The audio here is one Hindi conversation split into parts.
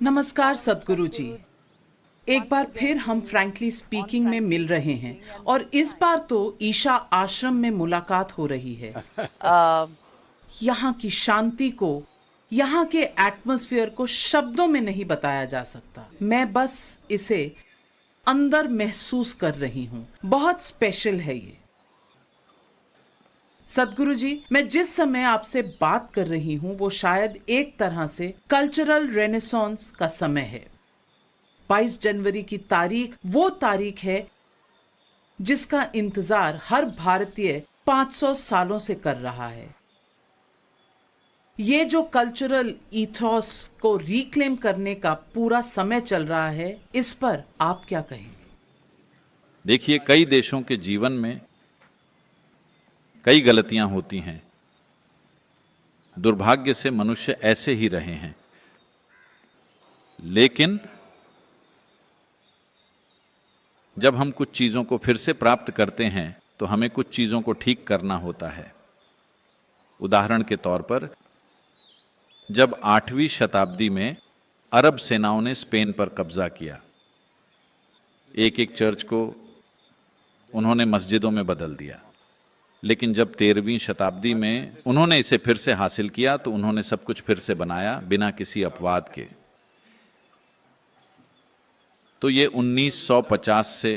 नमस्कार सदगुरु जी। एक बार फिर हम फ्रैंकली स्पीकिंग में मिल रहे हैं और इस बार तो ईशा आश्रम में मुलाकात हो रही है। यहाँ की शांति को, यहाँ के एटमॉस्फेयर को शब्दों में नहीं बताया जा सकता। मैं बस इसे अंदर महसूस कर रही हूँ। बहुत स्पेशल है ये। सदगुरु जी, मैं जिस समय आपसे बात कर रही हूँ वो शायद एक तरह से कल्चरल रेनेसॉन्स का समय है। 22 जनवरी की तारीख वो तारीख है जिसका इंतजार हर भारतीय 500 सालों से कर रहा है। ये जो कल्चरल ईथोस को रिक्लेम करने का पूरा समय चल रहा है, इस पर आप क्या कहेंगे? देखिए, कई देशों के जीवन में कई गलतियां होती हैं। दुर्भाग्य से मनुष्य ऐसे ही रहे हैं, लेकिन जब हम कुछ चीजों को फिर से प्राप्त करते हैं तो हमें कुछ चीजों को ठीक करना होता है। उदाहरण के तौर पर, जब 8वीं शताब्दी में अरब सेनाओं ने स्पेन पर कब्जा किया, एक एक चर्च को उन्होंने मस्जिदों में बदल दिया। लेकिन जब 13वीं शताब्दी में उन्होंने इसे फिर से हासिल किया तो उन्होंने सब कुछ फिर से बनाया बिना किसी अपवाद के। तो ये 1950 से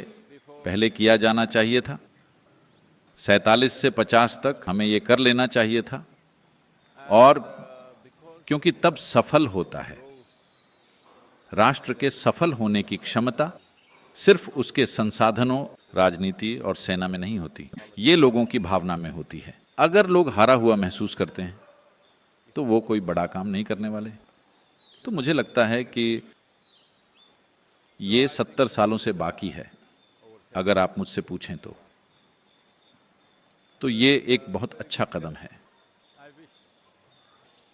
पहले किया जाना चाहिए था। 47 से 50 तक हमें ये कर लेना चाहिए था, और क्योंकि तब सफल होता है। राष्ट्र के सफल होने की क्षमता सिर्फ उसके संसाधनों, राजनीति और सेना में नहीं होती, ये लोगों की भावना में होती है। अगर लोग हारा हुआ महसूस करते हैं तो वो कोई बड़ा काम नहीं करने वाले। तो मुझे लगता है कि ये 70 सालों से बाकी है, अगर आप मुझसे पूछें तो ये एक बहुत अच्छा कदम है।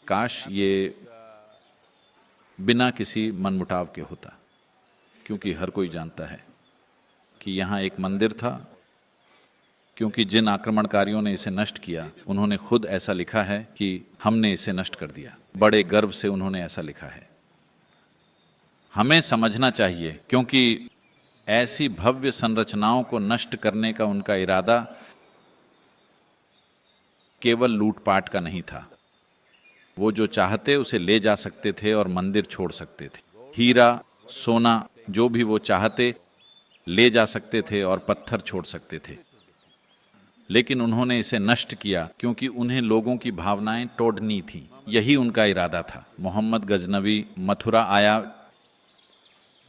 काश ये बिना किसी मनमुटाव के होता, क्योंकि हर कोई जानता है कि यहाँ एक मंदिर था। क्योंकि जिन आक्रमणकारियों ने इसे नष्ट किया, उन्होंने खुद ऐसा लिखा है कि हमने इसे नष्ट कर दिया। बड़े गर्व से उन्होंने ऐसा लिखा है। हमें समझना चाहिए, क्योंकि ऐसी भव्य संरचनाओं को नष्ट करने का उनका इरादा केवल लूटपाट का नहीं था। वो जो चाहते उसे ले जा सकते थे और मंदिर छोड़ सकते थे। हीरा, सोना, जो भी वो चाहते ले जा सकते थे और पत्थर छोड़ सकते थे। लेकिन उन्होंने इसे नष्ट किया क्योंकि उन्हें लोगों की भावनाएं तोड़नी थी। यही उनका इरादा था। मोहम्मद गजनवी मथुरा आया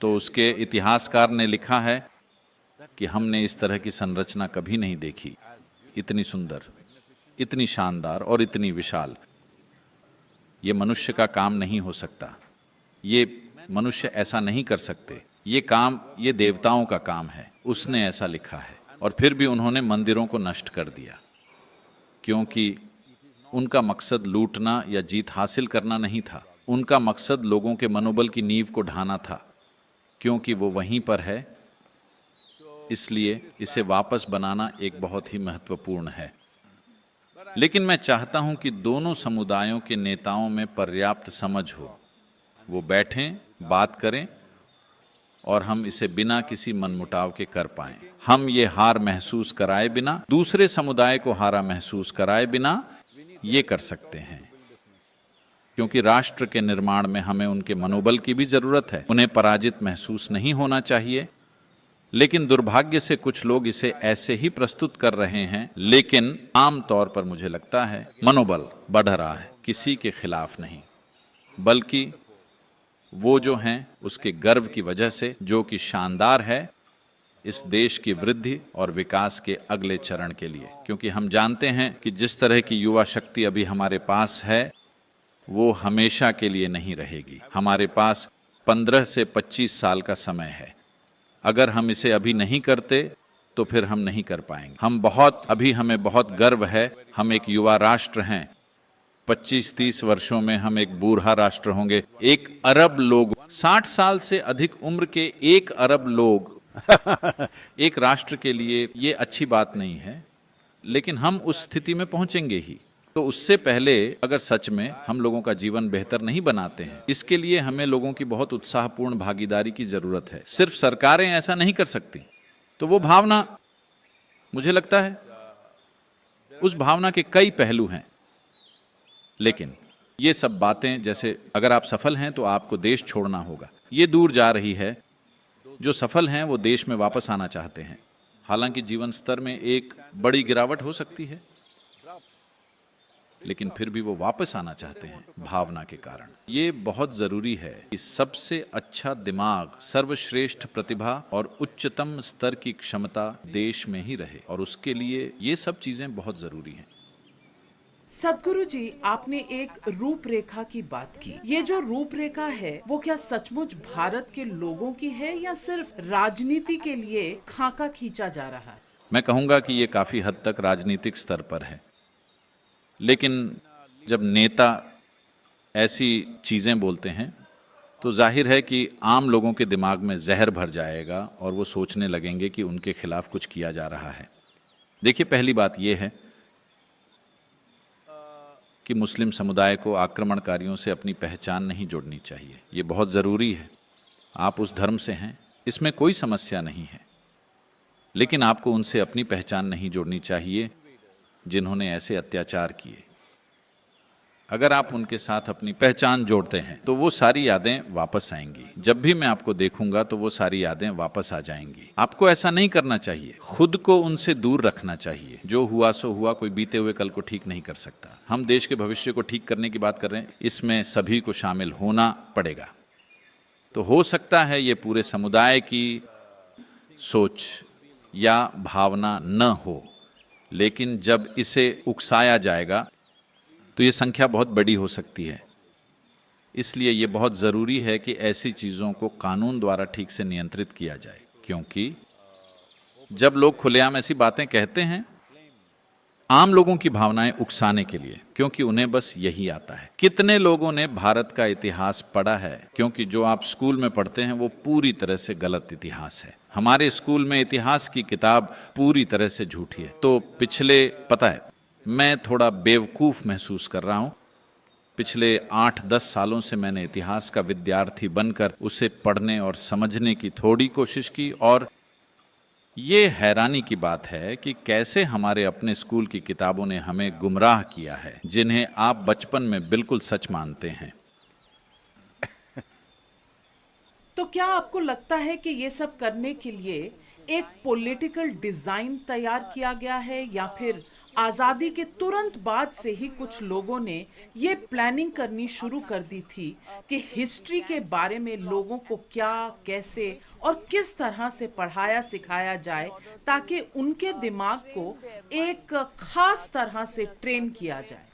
तो उसके इतिहासकार ने लिखा है कि हमने इस तरह की संरचना कभी नहीं देखी, इतनी सुंदर, इतनी शानदार और इतनी विशाल। ये मनुष्य का काम नहीं हो सकता, ये मनुष्य ऐसा नहीं कर सकते। ये काम ये देवताओं का काम है। उसने ऐसा लिखा है। और फिर भी उन्होंने मंदिरों को नष्ट कर दिया, क्योंकि उनका मकसद लूटना या जीत हासिल करना नहीं था। उनका मकसद लोगों के मनोबल की नींव को ढाना था। क्योंकि वो वहीं पर है, इसलिए इसे वापस बनाना एक बहुत ही महत्वपूर्ण है। लेकिन मैं चाहता हूं कि दोनों समुदायों के नेताओं में पर्याप्त समझ हो। वो बैठें, बात करें और हम इसे बिना किसी मनमुटाव के कर पाएं। हम ये हार महसूस कराए बिना, दूसरे समुदाय को हारा महसूस कराए बिना ये कर सकते हैं। क्योंकि राष्ट्र के निर्माण में हमें उनके मनोबल की भी जरूरत है। उन्हें पराजित महसूस नहीं होना चाहिए। लेकिन दुर्भाग्य से कुछ लोग इसे ऐसे ही प्रस्तुत कर रहे हैं। लेकिन आमतौर पर मुझे लगता है मनोबल बढ़ रहा है, किसी के खिलाफ नहीं, बल्कि वो जो हैं उसके गर्व की वजह से, जो कि शानदार है इस देश की वृद्धि और विकास के अगले चरण के लिए। क्योंकि हम जानते हैं कि जिस तरह की युवा शक्ति अभी हमारे पास है वो हमेशा के लिए नहीं रहेगी। हमारे पास 15 से 25 साल का समय है। अगर हम इसे अभी नहीं करते तो फिर हम नहीं कर पाएंगे। हमें बहुत गर्व है, हम एक युवा राष्ट्र हैं। 25-30 वर्षों में हम एक बूढ़ा राष्ट्र होंगे। 1 अरब लोग, 60 साल से अधिक उम्र के 1 अरब लोग एक राष्ट्र के लिए ये अच्छी बात नहीं है, लेकिन हम उस स्थिति में पहुंचेंगे ही। तो उससे पहले अगर सच में हम लोगों का जीवन बेहतर नहीं बनाते हैं, इसके लिए हमें लोगों की बहुत उत्साहपूर्ण भागीदारी की जरूरत है। सिर्फ सरकारें ऐसा नहीं कर सकती। तो वो भावना, मुझे लगता है उस भावना के कई पहलू हैं, लेकिन ये सब बातें, जैसे अगर आप सफल हैं तो आपको देश छोड़ना होगा, ये दूर जा रही है। जो सफल हैं वो देश में वापस आना चाहते हैं। हालांकि जीवन स्तर में एक बड़ी गिरावट हो सकती है, लेकिन फिर भी वो वापस आना चाहते हैं भावना के कारण। ये बहुत जरूरी है कि सबसे अच्छा दिमाग, सर्वश्रेष्ठ प्रतिभा और उच्चतम स्तर की क्षमता देश में ही रहे, और उसके लिए ये सब चीजें बहुत जरूरी हैं। सदगुरु जी, आपने एक रूपरेखा की बात की। ये जो रूपरेखा है वो क्या सचमुच भारत के लोगों की है या सिर्फ राजनीति के लिए खाका खींचा जा रहा है? मैं कहूँगा कि ये काफ़ी हद तक राजनीतिक स्तर पर है, लेकिन जब नेता ऐसी चीज़ें बोलते हैं तो जाहिर है कि आम लोगों के दिमाग में जहर भर जाएगा और वो सोचने लगेंगे कि उनके खिलाफ कुछ किया जा रहा है। देखिए, पहली बात ये है कि मुस्लिम समुदाय को आक्रमणकारियों से अपनी पहचान नहीं जोड़नी चाहिए। ये बहुत ज़रूरी है। आप उस धर्म से हैं, इसमें कोई समस्या नहीं है, लेकिन आपको उनसे अपनी पहचान नहीं जोड़नी चाहिए जिन्होंने ऐसे अत्याचार किए। अगर आप उनके साथ अपनी पहचान जोड़ते हैं तो वो सारी यादें वापस आएंगी। जब भी मैं आपको देखूंगा तो वो सारी यादें वापस आ जाएंगी। आपको ऐसा नहीं करना चाहिए, खुद को उनसे दूर रखना चाहिए। जो हुआ सो हुआ, कोई बीते हुए कल को ठीक नहीं कर सकता। हम देश के भविष्य को ठीक करने की बात कर रहे हैं, इसमें सभी को शामिल होना पड़ेगा। तो हो सकता है ये पूरे समुदाय की सोच या भावना न हो, लेकिन जब इसे उकसाया जाएगा तो ये संख्या बहुत बड़ी हो सकती है। इसलिए ये बहुत ज़रूरी है कि ऐसी चीज़ों को कानून द्वारा ठीक से नियंत्रित किया जाए, क्योंकि जब लोग खुलेआम ऐसी बातें कहते हैं आम लोगों की भावनाएं उकसाने के लिए, क्योंकि उन्हें बस यही आता है। कितने लोगों ने भारत का इतिहास पढ़ा है? क्योंकि जो आप स्कूल में पढ़ते हैं वो पूरी तरह से गलत इतिहास है। हमारे स्कूल में इतिहास की किताब पूरी तरह से झूठी है। तो पिछले, पता है, मैं थोड़ा बेवकूफ़ महसूस कर रहा हूँ। पिछले 8-10 सालों से मैंने इतिहास का विद्यार्थी बनकर उसे पढ़ने और समझने की थोड़ी कोशिश की, और ये हैरानी की बात है कि कैसे हमारे अपने स्कूल की किताबों ने हमें गुमराह किया है, जिन्हें आप बचपन में बिल्कुल सच मानते हैं। तो क्या आपको लगता है कि ये सब करने के लिए एक पॉलिटिकल डिजाइन तैयार किया गया है, या फिर आजादी के तुरंत बाद से ही कुछ लोगों ने ये प्लानिंग करनी शुरू कर दी थी कि हिस्ट्री के बारे में लोगों को क्या, कैसे और किस तरह से पढ़ाया सिखाया जाए ताकि उनके दिमाग को एक खास तरह से ट्रेन किया जाए?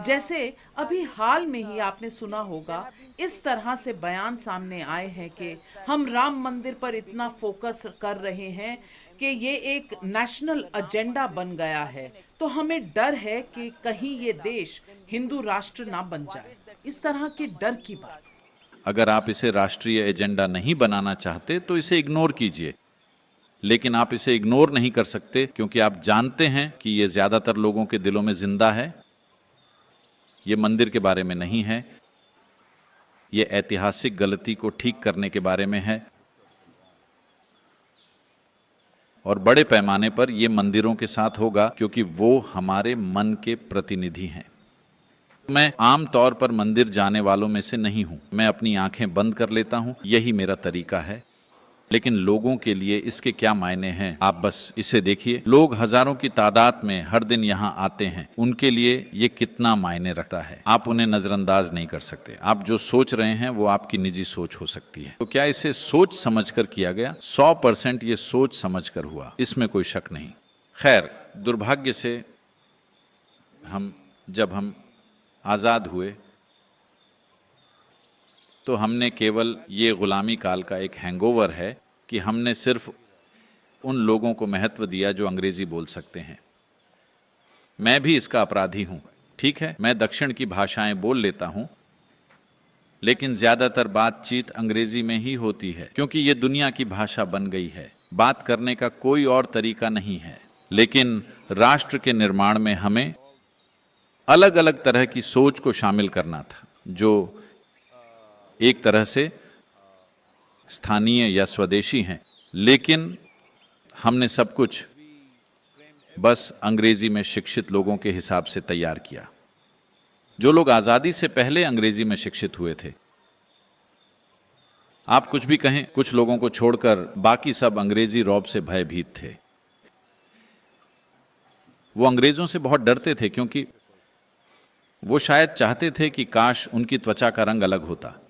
जैसे अभी हाल में ही आपने सुना होगा, इस तरह से बयान सामने आए हैं कि हम राम मंदिर पर इतना फोकस कर रहे हैं कि ये एक नेशनल एजेंडा बन गया है, तो हमें डर है कि कहीं ये देश हिंदू राष्ट्र ना बन जाए। इस तरह के डर की बात। अगर आप इसे राष्ट्रीय एजेंडा नहीं बनाना चाहते तो इसे इग्नोर कीजिए, लेकिन आप इसे इग्नोर नहीं कर सकते क्योंकि आप जानते हैं कि ये ज्यादातर लोगों के दिलों में जिंदा है। ये मंदिर के बारे में नहीं है, ये ऐतिहासिक गलती को ठीक करने के बारे में है, और बड़े पैमाने पर ये मंदिरों के साथ होगा क्योंकि वो हमारे मन के प्रतिनिधि हैं। मैं आम तौर पर मंदिर जाने वालों में से नहीं हूं। मैं अपनी आंखें बंद कर लेता हूं, यही मेरा तरीका है। लेकिन लोगों के लिए इसके क्या मायने हैं, आप बस इसे देखिए। लोग हजारों की तादाद में हर दिन यहाँ आते हैं, उनके लिए ये कितना मायने रखता है, आप उन्हें नजरअंदाज नहीं कर सकते। आप जो सोच रहे हैं वो आपकी निजी सोच हो सकती है। तो क्या इसे सोच समझकर किया गया? 100% ये सोच समझकर हुआ, इसमें कोई शक नहीं। खैर, दुर्भाग्य से जब हम आज़ाद हुए तो हमने केवल ये गुलामी काल का एक हैंगओवर है कि हमने सिर्फ उन लोगों को महत्व दिया जो अंग्रेजी बोल सकते हैं। मैं भी इसका अपराधी हूँ। ठीक है, मैं दक्षिण की भाषाएं बोल लेता हूँ, लेकिन ज्यादातर बातचीत अंग्रेजी में ही होती है क्योंकि ये दुनिया की भाषा बन गई है। बात करने का कोई और तरीका नहीं है। लेकिन राष्ट्र के निर्माण में हमें अलग अलग तरह की सोच को शामिल करना था, जो एक तरह से स्थानीय या स्वदेशी हैं, लेकिन हमने सब कुछ बस अंग्रेजी में शिक्षित लोगों के हिसाब से तैयार किया, जो लोग आजादी से पहले अंग्रेजी में शिक्षित हुए थे। आप कुछ भी कहें, कुछ लोगों को छोड़कर बाकी सब अंग्रेजी रौब से भयभीत थे। वो अंग्रेजों से बहुत डरते थे, क्योंकि वो शायद चाहते थे कि काश उनकी त्वचा का रंग अलग होता।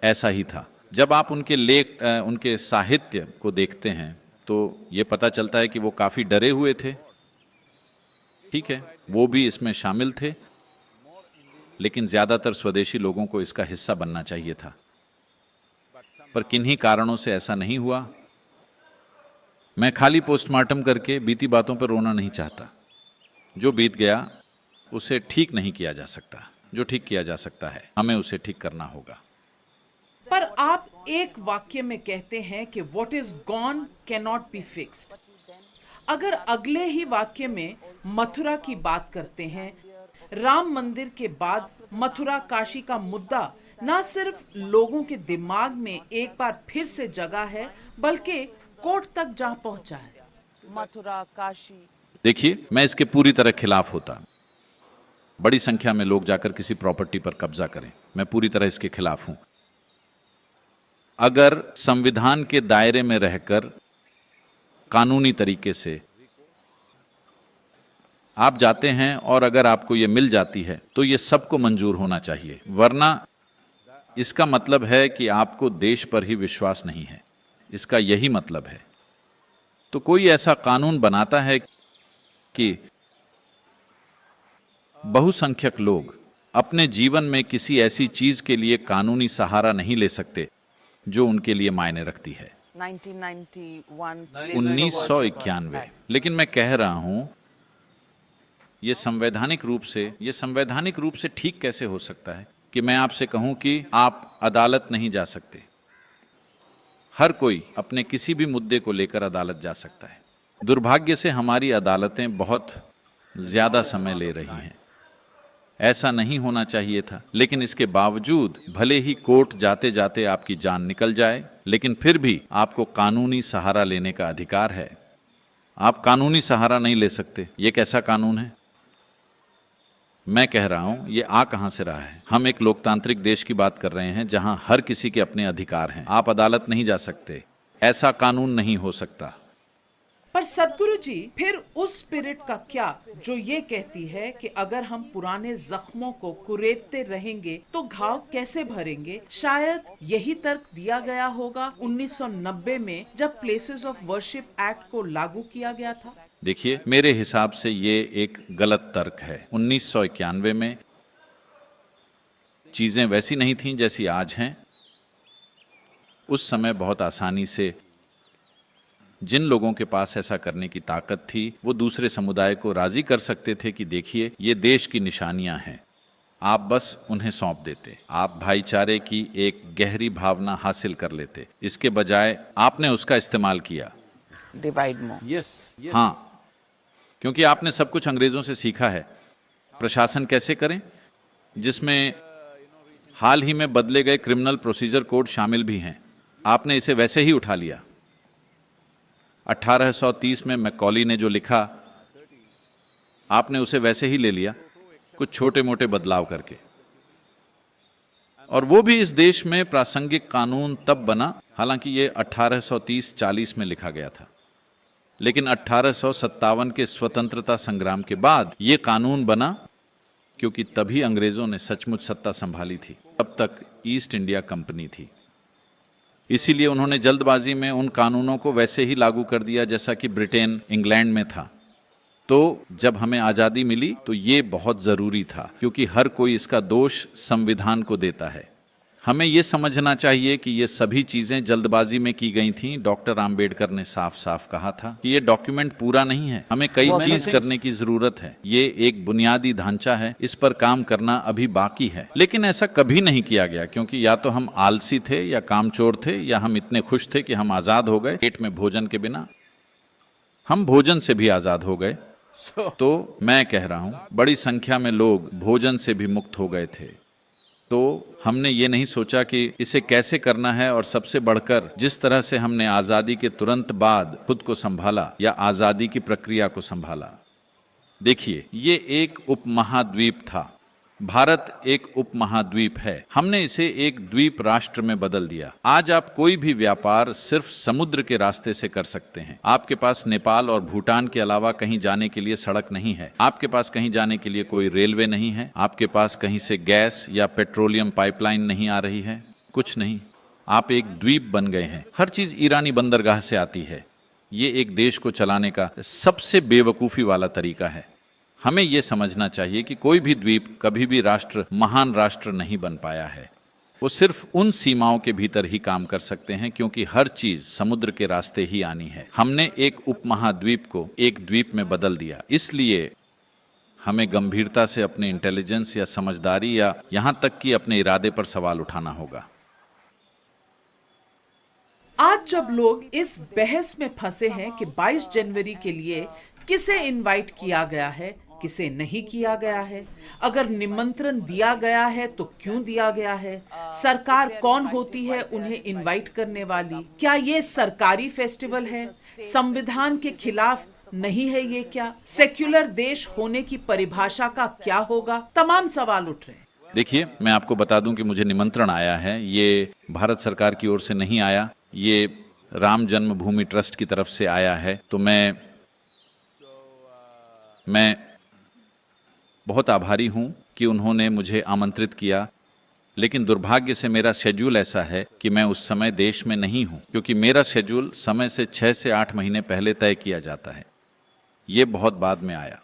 ऐसा ही था। जब आप उनके लेख, उनके साहित्य को देखते हैं तो ये पता चलता है कि वो काफी डरे हुए थे। ठीक है, वो भी इसमें शामिल थे, लेकिन ज्यादातर स्वदेशी लोगों को इसका हिस्सा बनना चाहिए था, पर किन्हीं कारणों से ऐसा नहीं हुआ। मैं खाली पोस्टमार्टम करके बीती बातों पर रोना नहीं चाहता। जो बीत गया उसे ठीक नहीं किया जा सकता। जो ठीक किया जा सकता है, हमें उसे ठीक करना होगा। पर आप एक वाक्य में कहते हैं कि what is gone can not be fixed. अगर अगले ही वाक्य में मथुरा की बात करते हैं, राम मंदिर के बाद मथुरा काशी का मुद्दा ना सिर्फ लोगों के दिमाग में एक बार फिर से जगा है, बल्कि कोर्ट तक जा पहुंचा है। मथुरा काशी। देखिए, मैं इसके पूरी तरह खिलाफ होता। बड़ी संख्या में लोग जाकर किसी प्रॉपर्टी पर कब्जा करें, मैं पूरी तरह इसके खिलाफ हूं। अगर संविधान के दायरे में रहकर कानूनी तरीके से आप जाते हैं और अगर आपको ये मिल जाती है तो ये सबको मंजूर होना चाहिए, वरना इसका मतलब है कि आपको देश पर ही विश्वास नहीं है। इसका यही मतलब है। तो कोई ऐसा कानून बनाता है कि बहुसंख्यक लोग अपने जीवन में किसी ऐसी चीज के लिए कानूनी सहारा नहीं ले सकते जो उनके लिए मायने रखती है। 1991। लेकिन मैं कह रहा हूं, ये संवैधानिक रूप से ठीक कैसे हो सकता है कि मैं आपसे कहूं कि आप अदालत नहीं जा सकते। हर कोई अपने किसी भी मुद्दे को लेकर अदालत जा सकता है। दुर्भाग्य से हमारी अदालतें बहुत ज्यादा समय ले रही हैं। ऐसा नहीं होना चाहिए था, लेकिन इसके बावजूद भले ही कोर्ट जाते जाते आपकी जान निकल जाए, लेकिन फिर भी आपको कानूनी सहारा लेने का अधिकार है। आप कानूनी सहारा नहीं ले सकते। ये कैसा कानून है? मैं कह रहा हूं, ये आ कहां से रहा है? हम एक लोकतांत्रिक देश की बात कर रहे हैं जहां हर किसी के अपने अधिकार हैं। आप अदालत नहीं जा सकते, ऐसा कानून नहीं हो सकता। पर सदगुरु जी, फिर उस स्पिरिट का क्या जो ये कहती है कि अगर हम पुराने जख्मों को कुरेदते रहेंगे तो घाव कैसे भरेंगे? शायद यही तर्क दिया गया होगा 1990 में जब प्लेसेस ऑफ वर्शिप एक्ट को लागू किया गया था। देखिए, मेरे हिसाब से ये एक गलत तर्क है। 1991 में चीजें वैसी नहीं थीं जैसी आज हैं। उस समय बहुत आसानी से जिन लोगों के पास ऐसा करने की ताकत थी, वो दूसरे समुदाय को राजी कर सकते थे कि देखिए, ये देश की निशानियां हैं, आप बस उन्हें सौंप देते। आप भाईचारे की एक गहरी भावना हासिल कर लेते। इसके बजाय आपने उसका इस्तेमाल किया। डिवाइड मोर। हाँ, क्योंकि आपने सब कुछ अंग्रेजों से सीखा है। प्रशासन कैसे करें, जिसमें हाल ही में बदले गए क्रिमिनल प्रोसीजर कोड शामिल भी हैं, आपने इसे वैसे ही उठा लिया। 1830 में मैकॉली ने जो लिखा, आपने उसे वैसे ही ले लिया, कुछ छोटे मोटे बदलाव करके। और वो भी इस देश में प्रासंगिक कानून तब बना, हालांकि ये 1830-40 में लिखा गया था, लेकिन 1857 के स्वतंत्रता संग्राम के बाद ये कानून बना, क्योंकि तभी अंग्रेजों ने सचमुच सत्ता संभाली थी। तब तक ईस्ट इंडिया कंपनी थी। इसीलिए उन्होंने जल्दबाजी में उन कानूनों को वैसे ही लागू कर दिया जैसा कि ब्रिटेन, इंग्लैंड में था। तो जब हमें आज़ादी मिली तो ये बहुत ज़रूरी था, क्योंकि हर कोई इसका दोष संविधान को देता है। हमें ये समझना चाहिए कि ये सभी चीज़ें जल्दबाजी में की गई थीं। डॉक्टर आम्बेडकर ने साफ साफ कहा था कि ये डॉक्यूमेंट पूरा नहीं है, हमें कई चीज़ करने की ज़रूरत है। ये एक बुनियादी ढांचा है, इस पर काम करना अभी बाकी है। लेकिन ऐसा कभी नहीं किया गया, क्योंकि या तो हम आलसी थे या कामचोर थे, या हम इतने खुश थे कि हम आज़ाद हो गए पेट में भोजन के बिना। हम भोजन से भी आज़ाद हो गए, तो मैं कह रहा हूं, बड़ी संख्या में लोग भोजन से भी मुक्त हो गए थे। तो हमने ये नहीं सोचा कि इसे कैसे करना है, और सबसे बढ़कर जिस तरह से हमने आज़ादी के तुरंत बाद खुद को संभाला या आज़ादी की प्रक्रिया को संभाला। देखिए, ये एक उपमहाद्वीप था। भारत एक उपमहाद्वीप है। हमने इसे एक द्वीप राष्ट्र में बदल दिया। आज आप कोई भी व्यापार सिर्फ समुद्र के रास्ते से कर सकते हैं। आपके पास नेपाल और भूटान के अलावा कहीं जाने के लिए सड़क नहीं है। आपके पास कहीं जाने के लिए कोई रेलवे नहीं है। आपके पास कहीं से गैस या पेट्रोलियम पाइपलाइन नहीं आ रही है। कुछ नहीं। आप एक द्वीप बन गए हैं। हर चीज ईरानी बंदरगाह से आती है। ये एक देश को चलाने का सबसे बेवकूफी वाला तरीका है। हमें यह समझना चाहिए कि कोई भी द्वीप कभी भी राष्ट्र, महान राष्ट्र नहीं बन पाया है। वो सिर्फ उन सीमाओं के भीतर ही काम कर सकते हैं, क्योंकि हर चीज समुद्र के रास्ते ही आनी है। हमने एक उपमहाद्वीप को एक द्वीप में बदल दिया। इसलिए हमें गंभीरता से अपने इंटेलिजेंस या समझदारी या यहां तक कि अपने इरादे पर सवाल उठाना होगा। आज जब लोग इस बहस में फंसे हैं कि 22 जनवरी के लिए किसे इनवाइट किया गया है, किसे नहीं किया गया है, अगर निमंत्रण दिया गया है तो क्यों दिया गया है, सरकार कौन होती है उन्हें इनवाइट करने वाली, क्या ये सरकारी फेस्टिवल है, संविधान के खिलाफ नहीं है ये, क्या सेक्युलर देश होने की परिभाषा का क्या होगा, तमाम सवाल उठ रहे हैं। देखिए, मैं आपको बता दूं कि मुझे निमंत्रण आया है। ये भारत सरकार की ओर से नहीं आया, ये राम जन्मभूमि ट्रस्ट की तरफ से आया है। तो मैं बहुत आभारी हूं कि उन्होंने मुझे आमंत्रित किया, लेकिन दुर्भाग्य से मेरा शेड्यूल ऐसा है कि मैं उस समय देश में नहीं हूं, क्योंकि मेरा शेड्यूल समय से 6 से 8 महीने पहले तय किया जाता है। ये बहुत बाद में आया,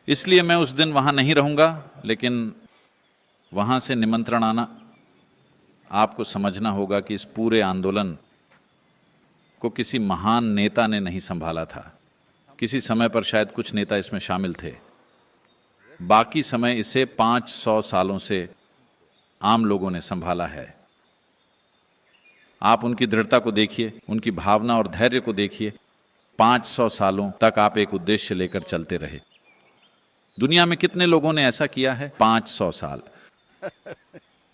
इसलिए मैं उस दिन वहां नहीं रहूंगा। लेकिन वहां से निमंत्रण आना, आपको समझना होगा कि इस पूरे आंदोलन को किसी महान नेता ने नहीं संभाला था। किसी समय पर शायद कुछ नेता इसमें शामिल थे, बाकी समय इसे 500 सालों से आम लोगों ने संभाला है। आप उनकी दृढ़ता को देखिए, उनकी भावना और धैर्य को देखिए। 500 सालों तक आप एक उद्देश्य लेकर चलते रहे। दुनिया में कितने लोगों ने ऐसा किया है? 500 साल।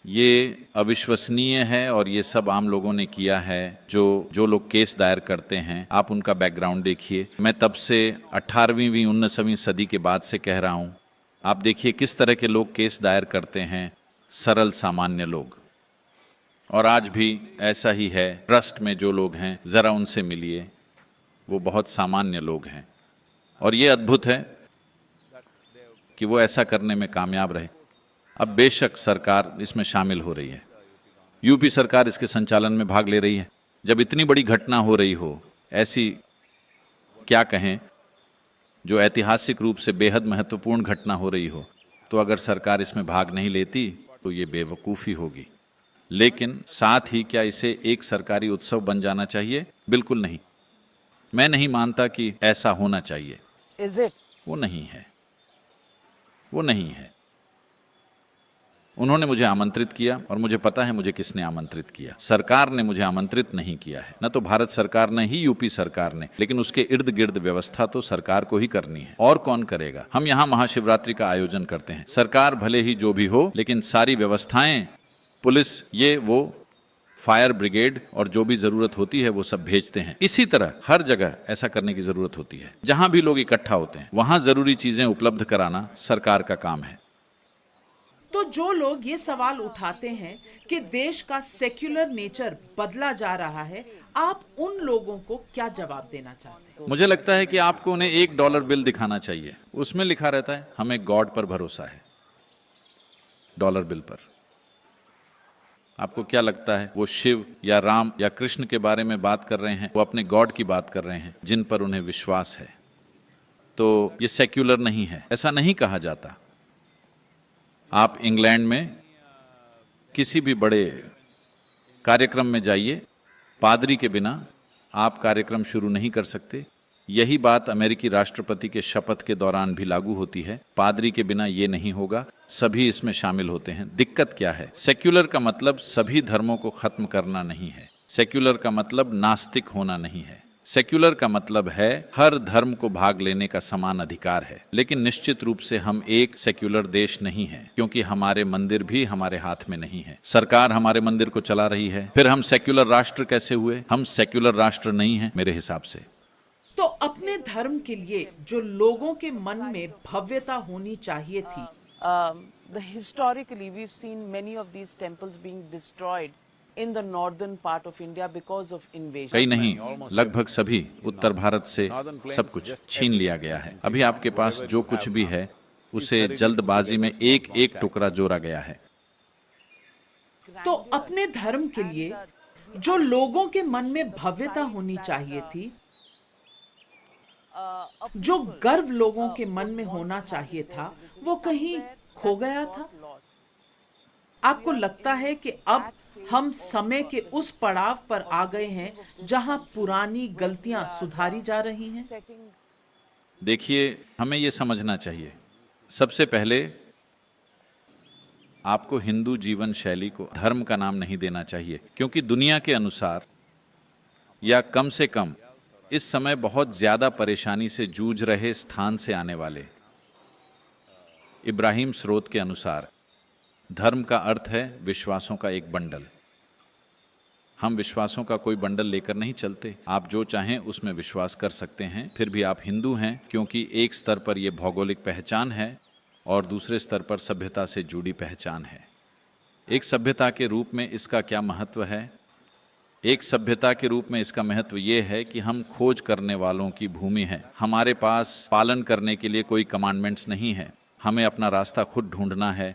ये अविश्वसनीय है, और ये सब आम लोगों ने किया है। जो लोग केस दायर करते हैं, आप उनका बैकग्राउंड देखिए। मैं तब से 18वीं 19वीं सदी के बाद से कह रहा हूं, आप देखिए किस तरह के लोग केस दायर करते हैं, सरल सामान्य लोग। और आज भी ऐसा ही है। ट्रस्ट में जो लोग हैं, जरा उनसे मिलिए, वो बहुत सामान्य लोग हैं। और ये अद्भुत है कि वो ऐसा करने में कामयाब रहे। अब बेशक सरकार इसमें शामिल हो रही है, यूपी सरकार इसके संचालन में भाग ले रही है। जब इतनी बड़ी घटना हो रही हो, ऐसी क्या कहें, जो ऐतिहासिक रूप से बेहद महत्वपूर्ण घटना हो रही हो, तो अगर सरकार इसमें भाग नहीं लेती तो ये बेवकूफ़ी होगी। लेकिन साथ ही क्या इसे एक सरकारी उत्सव बन जाना चाहिए? बिल्कुल नहीं। मैं नहीं मानता कि ऐसा होना चाहिए। Is it? वो नहीं है, वो नहीं है। उन्होंने मुझे आमंत्रित किया, और मुझे पता है मुझे किसने आमंत्रित किया। सरकार ने मुझे आमंत्रित नहीं किया है, न तो भारत सरकार ने ही यूपी सरकार ने, लेकिन उसके इर्द गिर्द व्यवस्था तो सरकार को ही करनी है। और कौन करेगा? हम यहाँ महाशिवरात्रि का आयोजन करते हैं। सरकार भले ही जो भी हो, लेकिन सारी व्यवस्थाएं, पुलिस, ये वो, फायर ब्रिगेड और जो भी जरूरत होती है वो सब भेजते हैं। इसी तरह हर जगह ऐसा करने की जरूरत होती है। जहां भी लोग इकट्ठा होते हैं, वहां जरूरी चीजें उपलब्ध कराना सरकार का काम है। तो जो लोग ये सवाल उठाते हैं कि देश का सेक्युलर नेचर बदला जा रहा है, आप उन लोगों को क्या जवाब देना चाहते हैं? मुझे लगता है कि आपको उन्हें $1 बिल दिखाना चाहिए। उसमें लिखा रहता है, हमें गॉड पर भरोसा है। डॉलर बिल पर आपको क्या लगता है, वो शिव या राम या कृष्ण के बारे में बात कर रहे हैं? वो अपने गॉड की बात कर रहे हैं, जिन पर उन्हें विश्वास है। तो ये सेक्युलर नहीं है, ऐसा नहीं कहा जाता। आप इंग्लैंड में किसी भी बड़े कार्यक्रम में जाइए, पादरी के बिना आप कार्यक्रम शुरू नहीं कर सकते। यही बात अमेरिकी राष्ट्रपति के शपथ के दौरान भी लागू होती है। पादरी के बिना ये नहीं होगा, सभी इसमें शामिल होते हैं। दिक्कत क्या है? सेक्युलर का मतलब सभी धर्मों को खत्म करना नहीं है। सेक्युलर का मतलब नास्तिक होना नहीं है। सेक्युलर का मतलब है हर धर्म को भाग लेने का समान अधिकार है, लेकिन निश्चित रूप से हम एक सेक्युलर देश नहीं हैं, क्योंकि हमारे मंदिर भी हमारे हाथ में नहीं है। सरकार हमारे मंदिर को चला रही है। फिर हम सेक्युलर राष्ट्र कैसे हुए? हम सेक्युलर राष्ट्र नहीं हैं मेरे हिसाब से। तो अपने धर्म के लिए जो लोगों के मन में भव्यता होनी चाहिए थी, Historically, we've seen many of these temples being destroyed in the northern part of India because of invasion. कई नहीं, लगभग सभी उत्तर भारत से सब कुछ छीन लिया गया है। अभी आपके पास जो कुछ भी है उसे जल्दबाजी में एक एक टुकड़ा जोड़ा गया है। तो अपने धर्म के लिए जो लोगों के मन में भव्यता होनी चाहिए थी, जो गर्व लोगों के मन में होना चाहिए था, वो कहीं खो गया था। आपको लगता है कि अब हम समय के उस पड़ाव पर आ गए हैं जहां पुरानी गलतियां सुधारी जा रही हैं? देखिए, हमें ये समझना चाहिए, सबसे पहले आपको हिंदू जीवन शैली को धर्म का नाम नहीं देना चाहिए, क्योंकि दुनिया के अनुसार या कम से कम इस समय बहुत ज्यादा परेशानी से जूझ रहे स्थान से आने वाले इब्राहिम स्रोत के अनुसार धर्म का अर्थ है विश्वासों का एक बंडल। हम विश्वासों का कोई बंडल लेकर नहीं चलते। आप जो चाहें उसमें विश्वास कर सकते हैं, फिर भी आप हिंदू हैं, क्योंकि एक स्तर पर यह भौगोलिक पहचान है और दूसरे स्तर पर सभ्यता से जुड़ी पहचान है। एक सभ्यता के रूप में इसका क्या महत्व है? एक सभ्यता के रूप में इसका महत्व ये है कि हम खोज करने वालों की भूमि है। हमारे पास पालन करने के लिए कोई कमांडमेंट्स नहीं है। हमें अपना रास्ता खुद ढूंढना है।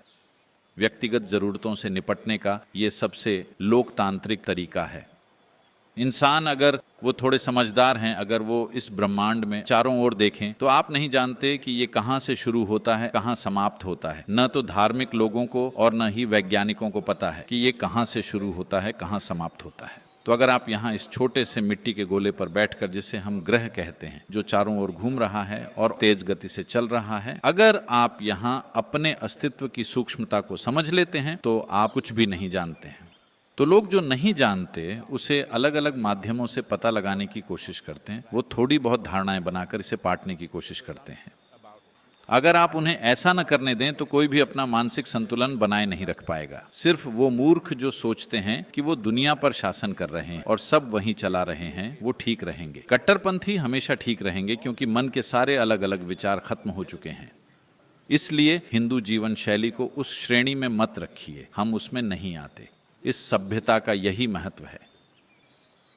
व्यक्तिगत ज़रूरतों से निपटने का ये सबसे लोकतांत्रिक तरीका है। इंसान अगर वो थोड़े समझदार हैं, अगर वो इस ब्रह्मांड में चारों ओर देखें, तो आप नहीं जानते कि ये कहाँ से शुरू होता है, कहाँ समाप्त होता है। न तो धार्मिक लोगों को और न ही वैज्ञानिकों को पता है कि ये कहाँ से शुरू होता है, कहाँ समाप्त होता है। तो अगर आप यहाँ इस छोटे से मिट्टी के गोले पर बैठकर, जिसे हम ग्रह कहते हैं, जो चारों ओर घूम रहा है और तेज गति से चल रहा है, अगर आप यहाँ अपने अस्तित्व की सूक्ष्मता को समझ लेते हैं तो आप कुछ भी नहीं जानते हैं। तो लोग जो नहीं जानते उसे अलग अलग माध्यमों से पता लगाने की कोशिश करते हैं। वो थोड़ी बहुत धारणाएं बनाकर इसे पाटने की कोशिश करते हैं। अगर आप उन्हें ऐसा न करने दें तो कोई भी अपना मानसिक संतुलन बनाए नहीं रख पाएगा। सिर्फ वो मूर्ख जो सोचते हैं कि वो दुनिया पर शासन कर रहे हैं और सब वहीं चला रहे हैं, वो ठीक रहेंगे। कट्टरपंथी हमेशा ठीक रहेंगे, क्योंकि मन के सारे अलग अलग विचार खत्म हो चुके हैं। इसलिए हिंदू जीवन शैली को उस श्रेणी में मत रखिए, हम उसमें नहीं आते। इस सभ्यता का यही महत्व है।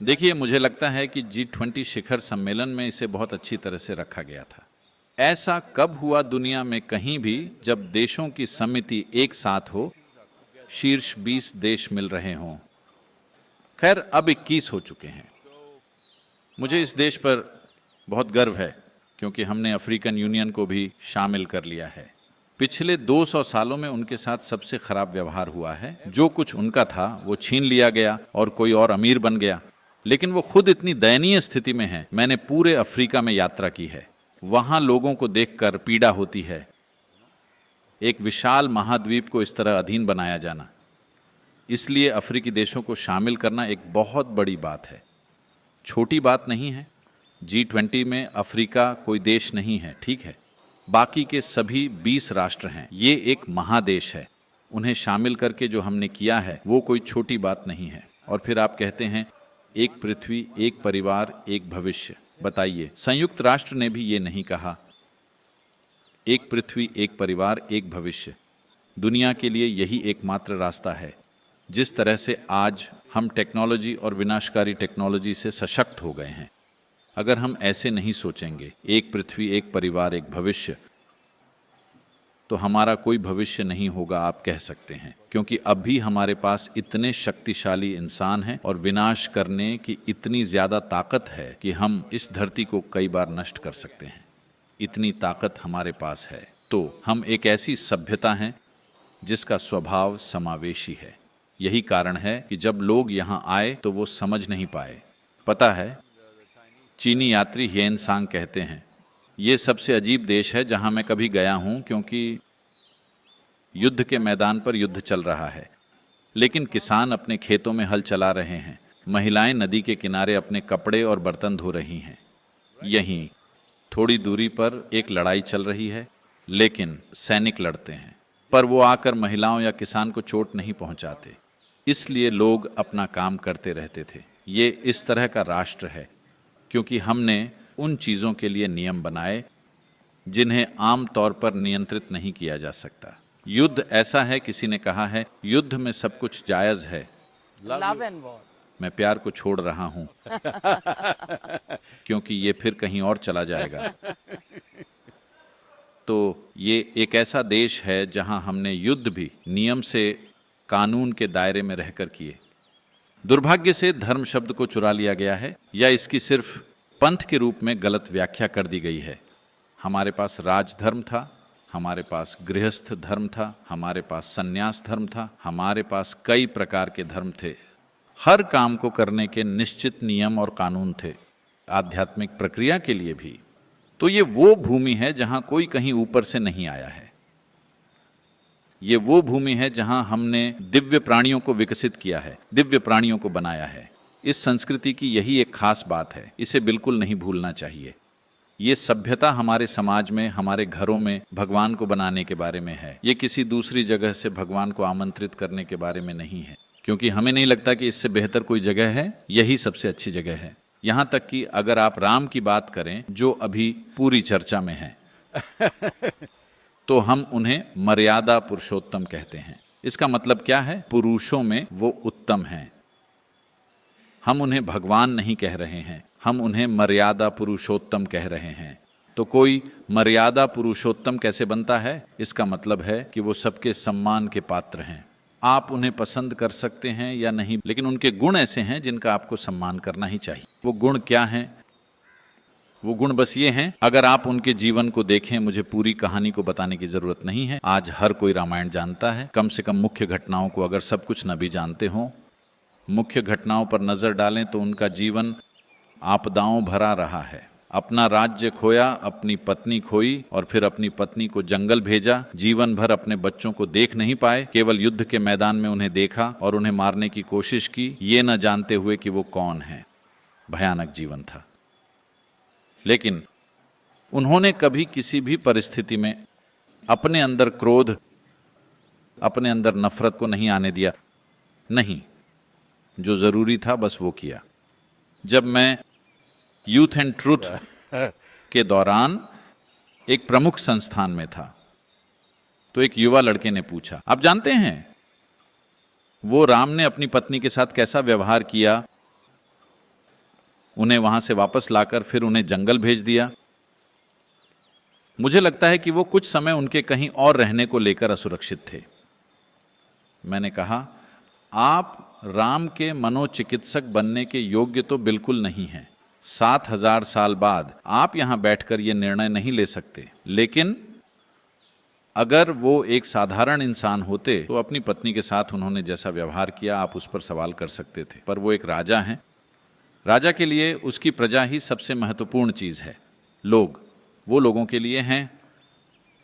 देखिए, मुझे लगता है कि G20 शिखर सम्मेलन में इसे बहुत अच्छी तरह से रखा गया था। ऐसा कब हुआ दुनिया में कहीं भी जब देशों की समिति एक साथ हो, शीर्ष 20 देश मिल रहे हों। खैर, अब 21 हो चुके हैं। मुझे इस देश पर बहुत गर्व है, क्योंकि हमने अफ्रीकन यूनियन को भी शामिल कर लिया है। पिछले 200 सालों में उनके साथ सबसे खराब व्यवहार हुआ है। जो कुछ उनका था वो छीन लिया गया और कोई और अमीर बन गया, लेकिन वो खुद इतनी दयनीय स्थिति में है। मैंने पूरे अफ्रीका में यात्रा की है। वहां लोगों को देखकर पीड़ा होती है। एक विशाल महाद्वीप को इस तरह अधीन बनाया जाना, इसलिए अफ्रीकी देशों को शामिल करना एक बहुत बड़ी बात है, छोटी बात नहीं है। G20 में अफ्रीका कोई देश नहीं है, ठीक है, बाकी के सभी 20 राष्ट्र हैं। ये एक महादेश है। उन्हें शामिल करके जो हमने किया है वो कोई छोटी बात नहीं है। और फिर आप कहते हैं एक पृथ्वी, एक परिवार, एक भविष्य। बताइए, संयुक्त राष्ट्र ने भी ये नहीं कहा एक पृथ्वी, एक परिवार, एक भविष्य। दुनिया के लिए यही एकमात्र रास्ता है। जिस तरह से आज हम टेक्नोलॉजी और विनाशकारी टेक्नोलॉजी से सशक्त हो गए हैं, अगर हम ऐसे नहीं सोचेंगे, एक पृथ्वी, एक परिवार, एक भविष्य, तो हमारा कोई भविष्य नहीं होगा, आप कह सकते हैं। क्योंकि अब भी हमारे पास इतने शक्तिशाली इंसान हैं और विनाश करने की इतनी ज़्यादा ताकत है कि हम इस धरती को कई बार नष्ट कर सकते हैं। इतनी ताकत हमारे पास है। तो हम एक ऐसी सभ्यता हैं जिसका स्वभाव समावेशी है। यही कारण है कि जब लोग यहाँ आए तो वो समझ नहीं पाए। पता है, चीनी यात्री ह्वेन सांग कहते हैं, ये सबसे अजीब देश है जहाँ मैं कभी गया हूँ, क्योंकि युद्ध के मैदान पर युद्ध चल रहा है, लेकिन किसान अपने खेतों में हल चला रहे हैं। महिलाएं नदी के किनारे अपने कपड़े और बर्तन धो रही हैं। यहीं थोड़ी दूरी पर एक लड़ाई चल रही है, लेकिन सैनिक लड़ते हैं, पर वो आकर महिलाओं या किसान को चोट नहीं पहुंचाते। इसलिए लोग अपना काम करते रहते थे। ये इस तरह का राष्ट्र है क्योंकि हमने उन चीज़ों के लिए नियम बनाए जिन्हें आम तौर पर नियंत्रित नहीं किया जा सकता। युद्ध ऐसा है, किसी ने कहा है, युद्ध में सब कुछ जायज़ है। Love and war. मैं प्यार को छोड़ रहा हूं क्योंकि ये फिर कहीं और चला जाएगा। तो ये एक ऐसा देश है जहां हमने युद्ध भी नियम से, कानून के दायरे में रहकर किए। दुर्भाग्य से धर्म शब्द को चुरा लिया गया है या इसकी सिर्फ पंथ के रूप में गलत व्याख्या कर दी गई है। हमारे पास राजधर्म था, हमारे पास गृहस्थ धर्म था, हमारे पास संन्यास धर्म था, हमारे पास कई प्रकार के धर्म थे। हर काम को करने के निश्चित नियम और कानून थे, आध्यात्मिक प्रक्रिया के लिए भी। तो ये वो भूमि है जहां कोई कहीं ऊपर से नहीं आया है। ये वो भूमि है जहां हमने दिव्य प्राणियों को विकसित किया है, दिव्य प्राणियों को बनाया है। इस संस्कृति की यही एक खास बात है, इसे बिल्कुल नहीं भूलना चाहिए। ये सभ्यता हमारे समाज में, हमारे घरों में भगवान को बनाने के बारे में है। ये किसी दूसरी जगह से भगवान को आमंत्रित करने के बारे में नहीं है, क्योंकि हमें नहीं लगता कि इससे बेहतर कोई जगह है। यही सबसे अच्छी जगह है। यहां तक कि अगर आप राम की बात करें, जो अभी पूरी चर्चा में है, तो हम उन्हें मर्यादा पुरुषोत्तम कहते हैं। इसका मतलब क्या है? पुरुषों में वो उत्तम हैं। हम उन्हें भगवान नहीं कह रहे हैं, हम उन्हें मर्यादा पुरुषोत्तम कह रहे हैं। तो कोई मर्यादा पुरुषोत्तम कैसे बनता है? इसका मतलब है कि वो सबके सम्मान के पात्र हैं। आप उन्हें पसंद कर सकते हैं या नहीं, लेकिन उनके गुण ऐसे हैं जिनका आपको सम्मान करना ही चाहिए। वो गुण क्या हैं? वो गुण बस ये हैं, अगर आप उनके जीवन को देखें, मुझे पूरी कहानी को बताने की जरूरत नहीं है। आज हर कोई रामायण जानता है। कम से कम मुख्य घटनाओं को अगर सब कुछ न भी जानते हों, मुख्य घटनाओं पर नजर डालें तो उनका जीवन आपदाओं भरा रहा है। अपना राज्य खोया, अपनी पत्नी खोई और फिर अपनी पत्नी को जंगल भेजा। जीवन भर अपने बच्चों को देख नहीं पाए, केवल युद्ध के मैदान में उन्हें देखा और उन्हें मारने की कोशिश की, ये न जानते हुए कि वो कौन है। भयानक जीवन था। लेकिन उन्होंने कभी किसी भी परिस्थिति में अपने अंदर क्रोध, अपने अंदर नफरत को नहीं आने दिया। नहीं, जो जरूरी था बस वो किया। जब मैं यूथ एंड ट्रूथ के दौरान एक प्रमुख संस्थान में था, तो एक युवा लड़के ने पूछा, आप जानते हैं वो राम ने अपनी पत्नी के साथ कैसा व्यवहार किया? उन्हें वहां से वापस लाकर फिर उन्हें जंगल भेज दिया। मुझे लगता है कि वो कुछ समय उनके कहीं और रहने को लेकर असुरक्षित थे। मैंने कहा, आप राम के मनोचिकित्सक बनने के योग्य तो बिल्कुल नहीं हैं। 7000 साल बाद आप यहां बैठकर ये निर्णय नहीं ले सकते। लेकिन अगर वो एक साधारण इंसान होते तो अपनी पत्नी के साथ उन्होंने जैसा व्यवहार किया, आप उस पर सवाल कर सकते थे। पर वो एक राजा हैं। राजा के लिए उसकी प्रजा ही सबसे महत्वपूर्ण चीज है। लोग वो लोगों के लिए हैं।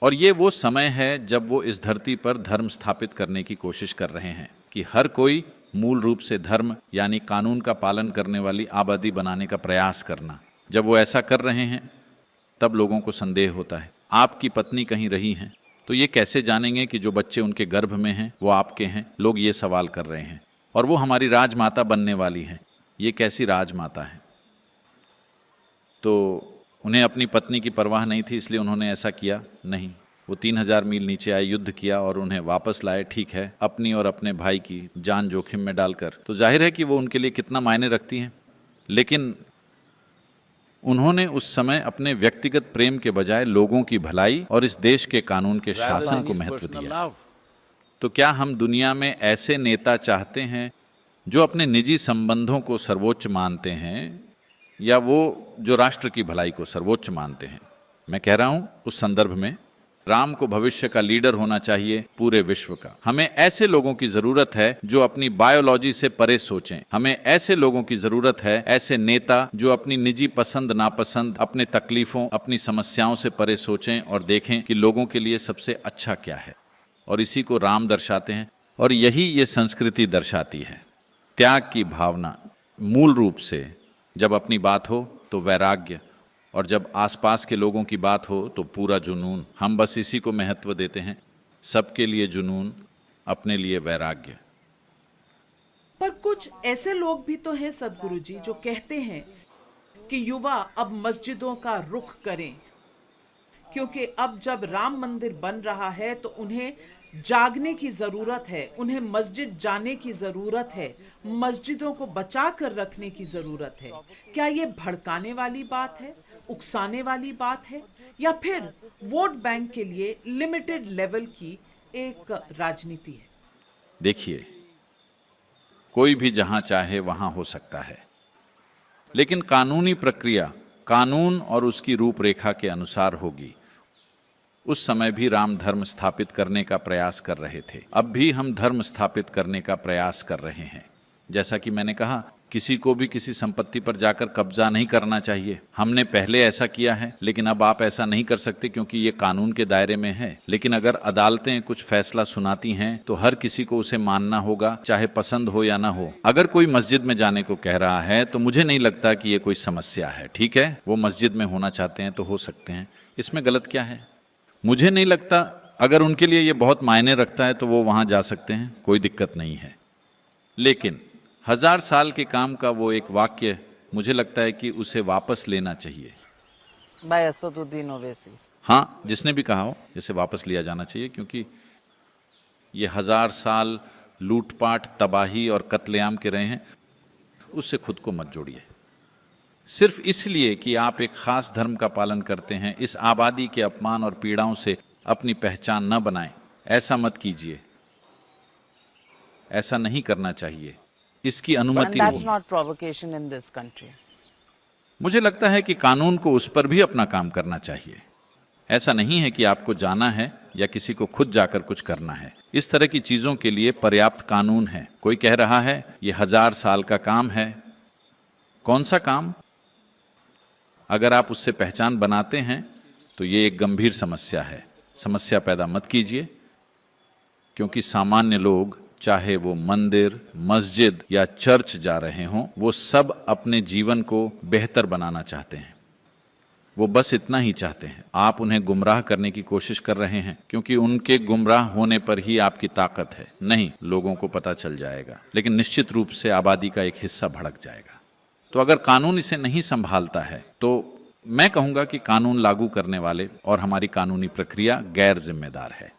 और ये वो समय है जब वो इस धरती पर धर्म स्थापित करने की कोशिश कर रहे हैं कि हर कोई मूल रूप से धर्म यानी कानून का पालन करने वाली आबादी बनाने का प्रयास करना। जब वो ऐसा कर रहे हैं तब लोगों को संदेह होता है। आपकी पत्नी कहीं रही हैं तो ये कैसे जानेंगे कि जो बच्चे उनके गर्भ में हैं वो आपके हैं? लोग ये सवाल कर रहे हैं। और वो हमारी राजमाता बनने वाली हैं। ये कैसी राजमाता है? तो उन्हें अपनी पत्नी की परवाह नहीं थी, इसलिए उन्होंने ऐसा किया नहीं। वो 3000 मील नीचे आए, युद्ध किया और उन्हें वापस लाए। ठीक है, अपनी और अपने भाई की जान जोखिम में डालकर। तो जाहिर है कि वो उनके लिए कितना मायने रखती हैं। लेकिन उन्होंने उस समय अपने व्यक्तिगत प्रेम के बजाय लोगों की भलाई और इस देश के कानून के शासन को महत्व दिया। तो क्या हम दुनिया में ऐसे नेता चाहते हैं जो अपने निजी संबंधों को सर्वोच्च मानते हैं, या वो जो राष्ट्र की भलाई को सर्वोच्च मानते हैं? मैं कह रहा हूं उस संदर्भ में राम को भविष्य का लीडर होना चाहिए पूरे विश्व का। हमें ऐसे लोगों की जरूरत है जो अपनी बायोलॉजी से परे सोचें। हमें ऐसे लोगों की जरूरत है, ऐसे नेता जो अपनी निजी पसंद नापसंद, अपने तकलीफों, अपनी समस्याओं से परे सोचें और देखें कि लोगों के लिए सबसे अच्छा क्या है। और इसी को राम दर्शाते हैं और यही ये संस्कृति दर्शाती है। त्याग की भावना, मूल रूप से जब अपनी बात हो तो वैराग्य, और जब आसपास के लोगों की बात हो तो पूरा जुनून। हम बस इसी को महत्व देते हैं, सबके लिए जुनून, अपने लिए वैराग्य। पर कुछ ऐसे लोग भी तो हैं सदगुरु जी जो कहते हैं कि युवा अब मस्जिदों का रुख करें, क्योंकि अब जब राम मंदिर बन रहा है तो उन्हें जागने की जरूरत है, उन्हें मस्जिद जाने की जरूरत है, मस्जिदों को बचा कर रखने की जरूरत है। क्या ये भड़काने वाली बात है, उकसाने वाली बात है, या फिर वोट बैंक के लिए लिमिटेड लेवल की एक राजनीति है? देखिए, कोई भी जहां चाहे वहां हो सकता है, लेकिन कानूनी प्रक्रिया कानून और उसकी रूपरेखा के अनुसार होगी। उस समय भी राम धर्म स्थापित करने का प्रयास कर रहे थे, अब भी हम धर्म स्थापित करने का प्रयास कर रहे हैं। जैसा कि मैंने कहा, किसी को भी किसी संपत्ति पर जाकर कब्जा नहीं करना चाहिए। हमने पहले ऐसा किया है, लेकिन अब आप ऐसा नहीं कर सकते क्योंकि ये कानून के दायरे में है। लेकिन अगर अदालतें कुछ फैसला सुनाती हैं तो हर किसी को उसे मानना होगा, चाहे पसंद हो या ना हो। अगर कोई मस्जिद में जाने को कह रहा है तो मुझे नहीं लगता कि ये कोई समस्या है। ठीक है, वो मस्जिद में होना चाहते हैं तो हो सकते हैं, इसमें गलत क्या है? मुझे नहीं लगता, अगर उनके लिए ये बहुत मायने रखता है तो वो वहाँ जा सकते हैं, कोई दिक्कत नहीं है। लेकिन 1000 साल के काम का वो एक वाक्य, मुझे लगता है कि उसे वापस लेना चाहिए। By Asaduddin Owaisi. हाँ, जिसने भी कहा हो, इसे वापस लिया जाना चाहिए, क्योंकि ये 1000 साल लूटपाट, तबाही और कत्लेआम के रहे हैं, उससे खुद को मत जोड़िए। सिर्फ इसलिए कि आप एक खास धर्म का पालन करते हैं, इस आबादी के अपमान और पीड़ाओं से अपनी पहचान न बनाएं, ऐसा मत कीजिए। ऐसा नहीं करना चाहिए, इसकी And अनुमति that's नहीं। not provocation in this country. मुझे लगता है कि कानून को उस पर भी अपना काम करना चाहिए। ऐसा नहीं है कि आपको जाना है या किसी को खुद जाकर कुछ करना है। इस तरह की चीजों के लिए पर्याप्त कानून है। कोई कह रहा है ये 1000 साल का काम है। कौन सा काम? अगर आप उससे पहचान बनाते हैं तो ये एक गंभीर समस्या है। समस्या पैदा मत कीजिए, क्योंकि सामान्य लोग, चाहे वो मंदिर, मस्जिद या चर्च जा रहे हों, वो सब अपने जीवन को बेहतर बनाना चाहते हैं। वो बस इतना ही चाहते हैं। आप उन्हें गुमराह करने की कोशिश कर रहे हैं, क्योंकि उनके गुमराह होने पर ही आपकी ताकत है। नहीं, लोगों को पता चल जाएगा, लेकिन निश्चित रूप से आबादी का एक हिस्सा भड़क जाएगा। तो अगर कानून इसे नहीं संभालता है तो मैं कहूँगा कि कानून लागू करने वाले और हमारी कानूनी प्रक्रिया गैर जिम्मेदार है।